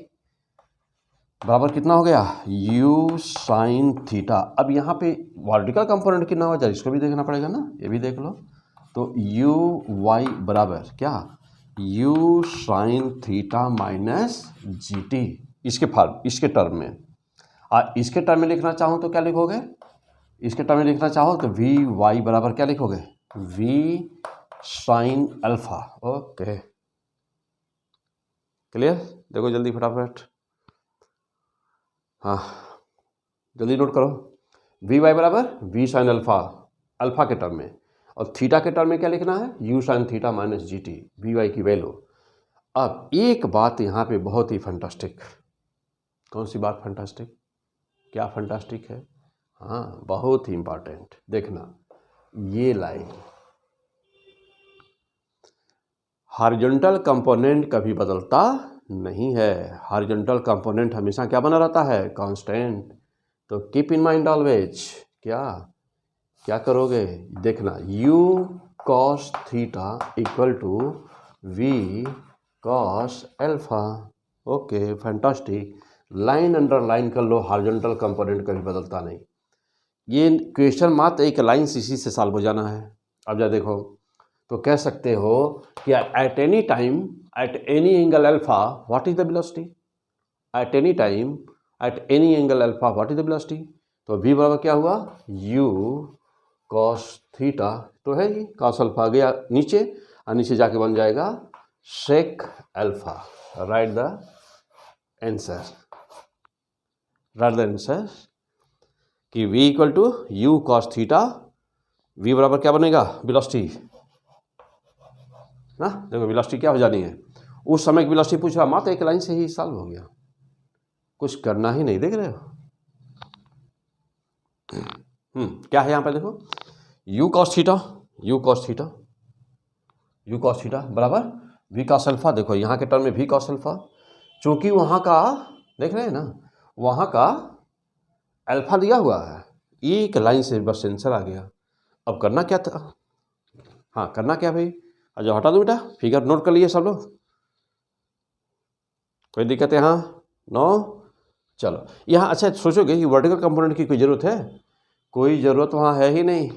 बराबर कितना हो गया? u sine theta. अब यहाँ पे वर्टिकल कंपोनेंट कितना हो जाए, इसको भी देखना पड़ेगा ना, ये भी देख लो। तो u y बराबर क्या? u sine theta minus G T, इसके टर्म में। इसके टर्म में लिखना चाहो तो क्या लिखोगे? इसके टर्म में लिखना चाहो तो वी वाई बराबर क्या लिखोगे? v sine alpha. Okay, clear? देखो जल्दी फटाफट, हाँ जल्दी नोट करो। वी वाई बराबर v साइन अल्फा, अल्फा के टर्म में, और थीटा के टर्म में क्या लिखना है? u sine theta minus G T, V Y की वैल्यू। अब एक बात यहाँ पे बहुत ही फंटास्टिक। कौन सी बात फंटास्टिक? क्या फंटास्टिक है? हाँ, बहुत ही इंपॉर्टेंट। देखना ये लाइन, हॉरिजॉन्टल कंपोनेंट कभी बदलता नहीं है। हॉरिजॉन्टल कंपोनेंट हमेशा क्या बना रहता है? कांस्टेंट। तो कीप इन माइंड ऑलवेज, क्या करोगे? देखना, u cos theta equal to v cos alpha. Okay, fantastic. Line underline कर लो, हॉरिजॉन्टल कंपोनेंट कभी बदलता नहीं। ये क्वेश्चन मात्र एक लाइन से इसी से सॉल्व हो जाना है। अब जा देखो, तो कह सकते हो कि at any time at any angle alpha what is the velocity? At any time at any angle alpha what is the velocity? तो v बराबर क्या हुआ? u cos थीटा, तो है ही cos अल्फा गया नीचे, और नीचे जाके बन जाएगा sec alpha. Write the answer, write the answer कि v equal to u cos theta, v बराबर क्या बनेगा? वेलोसिटी ना। देखो वेलोसिटी क्या हो जानी है, उस समय की वेलोसिटी पूछ रहा, मात्र एक लाइन से ही सॉल्व हो गया, कुछ करना ही नहीं। देख रहे हो? क्या है यहाँ पर? देखो u cos theta, u cos theta, u cos theta बराबर v cos अल्फा। देखो यहाँ के टर्म में v cos अल्फा, चूंकि वहाँ का, देख रहे हैं ना, वहाँ का अल्फा दिया हुआ है, एक लाइन से बस आंसर आ गया। अब करना क्या था? हाँ, करना क्या भाई? अच्छा हटा दो बेटा, फिगर नोट कर लिए सब लोग, कोई दिक्कत है? हाँ, नो। चलो यहाँ अच्छा सोचोगे कि वर्टिकल कंपोनेंट की कोई ज़रूरत है? कोई ज़रूरत वहाँ है ही नहीं।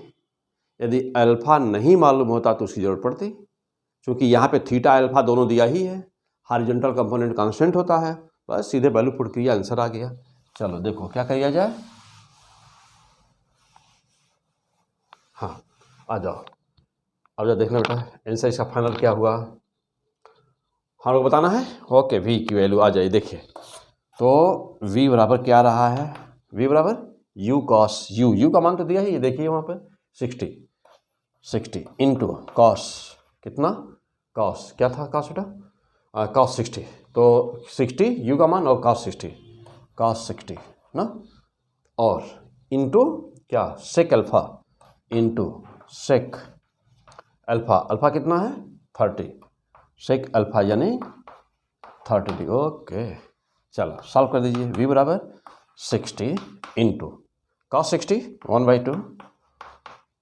यदि अल्फा नहीं मालूम होता तो उसकी ज़रूरत पड़ती, क्योंकि यहाँ पे थीटा अल्फा दोनों दिया ही है, हॉरिजॉन्टल कंपोनेंट कांस्टेंट होता है, बस सीधे वैल्यू पुट किया, आंसर आ गया। चलो देखो क्या किया जाए। हाँ आ जाओ, अब जा देखना बेटा आंसर इसका फाइनल क्या हुआ, हम लोग बताना है। ओके, v की वैल्यू आ जाए, देखिए तो v बराबर क्या रहा है? v बराबर u cos, u का मान तो दिया ही है, देखिए वहाँ पर 60 इंटू कॉस, कितना? कॉस क्या था? कॉस बेटा cos 60, तो 60 u का मान और cos 60 ना, और इंटू क्या sec alpha into sec alpha, alpha कितना है 30, sec अल्फा यानी 30। ओके चलो सॉल्व कर दीजिए। v बराबर 60 इंटू cos 60 1/2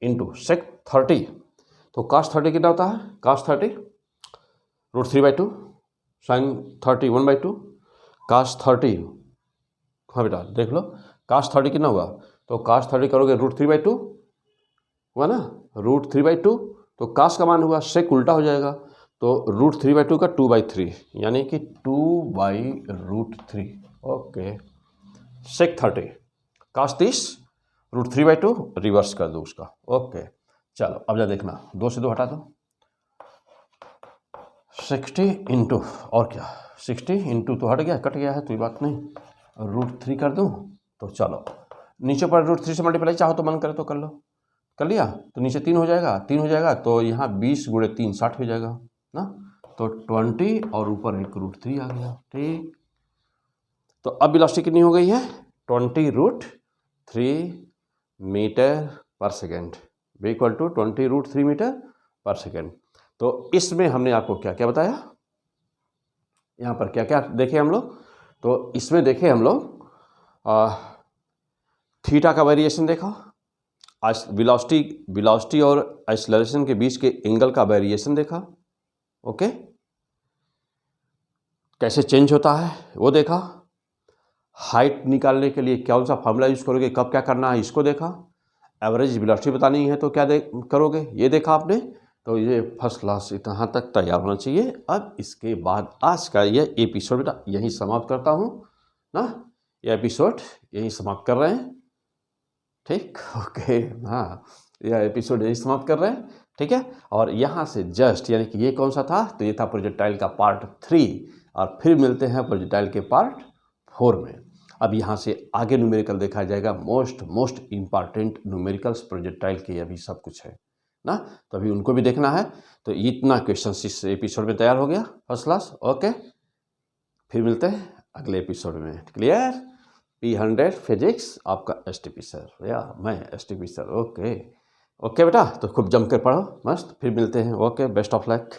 इंटू sec 30, तो cos 30 कितना होता है, cos 30 √3/2 sin 30 1/2 cos 30, हाँ बेटा देख लो cos 30 कितना हुआ, तो cos 30 करोगे √3/2 हुआ ना, √3/2, तो cos का मान हुआ sec उल्टा हो जाएगा, तो √3/2 का 2/3 यानी कि 2/√3। ओके sec 30 cos 30 √3/2 रिवर्स कर दो उसका। ओके चलो अब जा देखना, 2 से 2 हटा दो, 60 इंटू और क्या 60 इंटू तो हट गया, कट गया है, कोई बात नहीं, √3 कर दूँ, तो चलो नीचे पर √3 से मल्टीप्लाई चाहो तो मन करे तो कर लो, कर लिया तो नीचे 3 हो जाएगा, 3 हो जाएगा तो यहाँ 20 × 3 60 हो जाएगा ना, तो 20 और ऊपर एक √3 आ गया। ठीक, तो अब वेलोसिटी कितनी हो गई है 20√3 metre per second, equal to 20√3 metre per second. तो इसमें हमने आपको क्या क्या बताया, यहाँ पर क्या क्या देखे हम लोग, तो इसमें देखे हम लोग थीटा का वेरिएशन देखा, वेलोसिटी और एक्सेलरेशन के बीच के एंगल का वेरिएशन देखा, ओके कैसे चेंज होता है वो देखा, हाइट निकालने के लिए कौन सा फार्मूला यूज करोगे, कब क्या करना है इसको देखा, एवरेज वेलोसिटी बतानी है तो क्या करोगे ये देखा आपने। तो ये फर्स्ट क्लास यहाँ तक तैयार होना चाहिए। अब इसके बाद आज का ये एपिसोड बेटा यहीं समाप्त करता हूँ ना, ये एपिसोड यहीं समाप्त कर रहे हैं, ठीक ओके, हाँ यह एपिसोड यहीं समाप्त कर रहे हैं, ठीक है। और यहाँ से जस्ट यानी कि ये कौन सा था, तो ये था प्रोजेक्टाइल का पार्ट 3, और फिर मिलते हैं प्रोजेक्टाइल के पार्ट 4 में। अब यहाँ से आगे न्यूमेरिकल देखा जाएगा, मोस्ट इम्पॉर्टेंट न्यूमेरिकल्स प्रोजेक्टाइल के अभी सब कुछ है ना, तो अभी उनको भी देखना है। तो इतना क्वेश्चन इस एपिसोड में तैयार हो गया, फर्स्ट क्लास। ओके फिर मिलते हैं अगले एपिसोड में। क्लियर, P100 फिजिक्स आपका STP सर, या मैं STP सर। ओके बेटा, तो खूब जम कर पढ़ो मस्त, फिर मिलते हैं। Okay best of luck.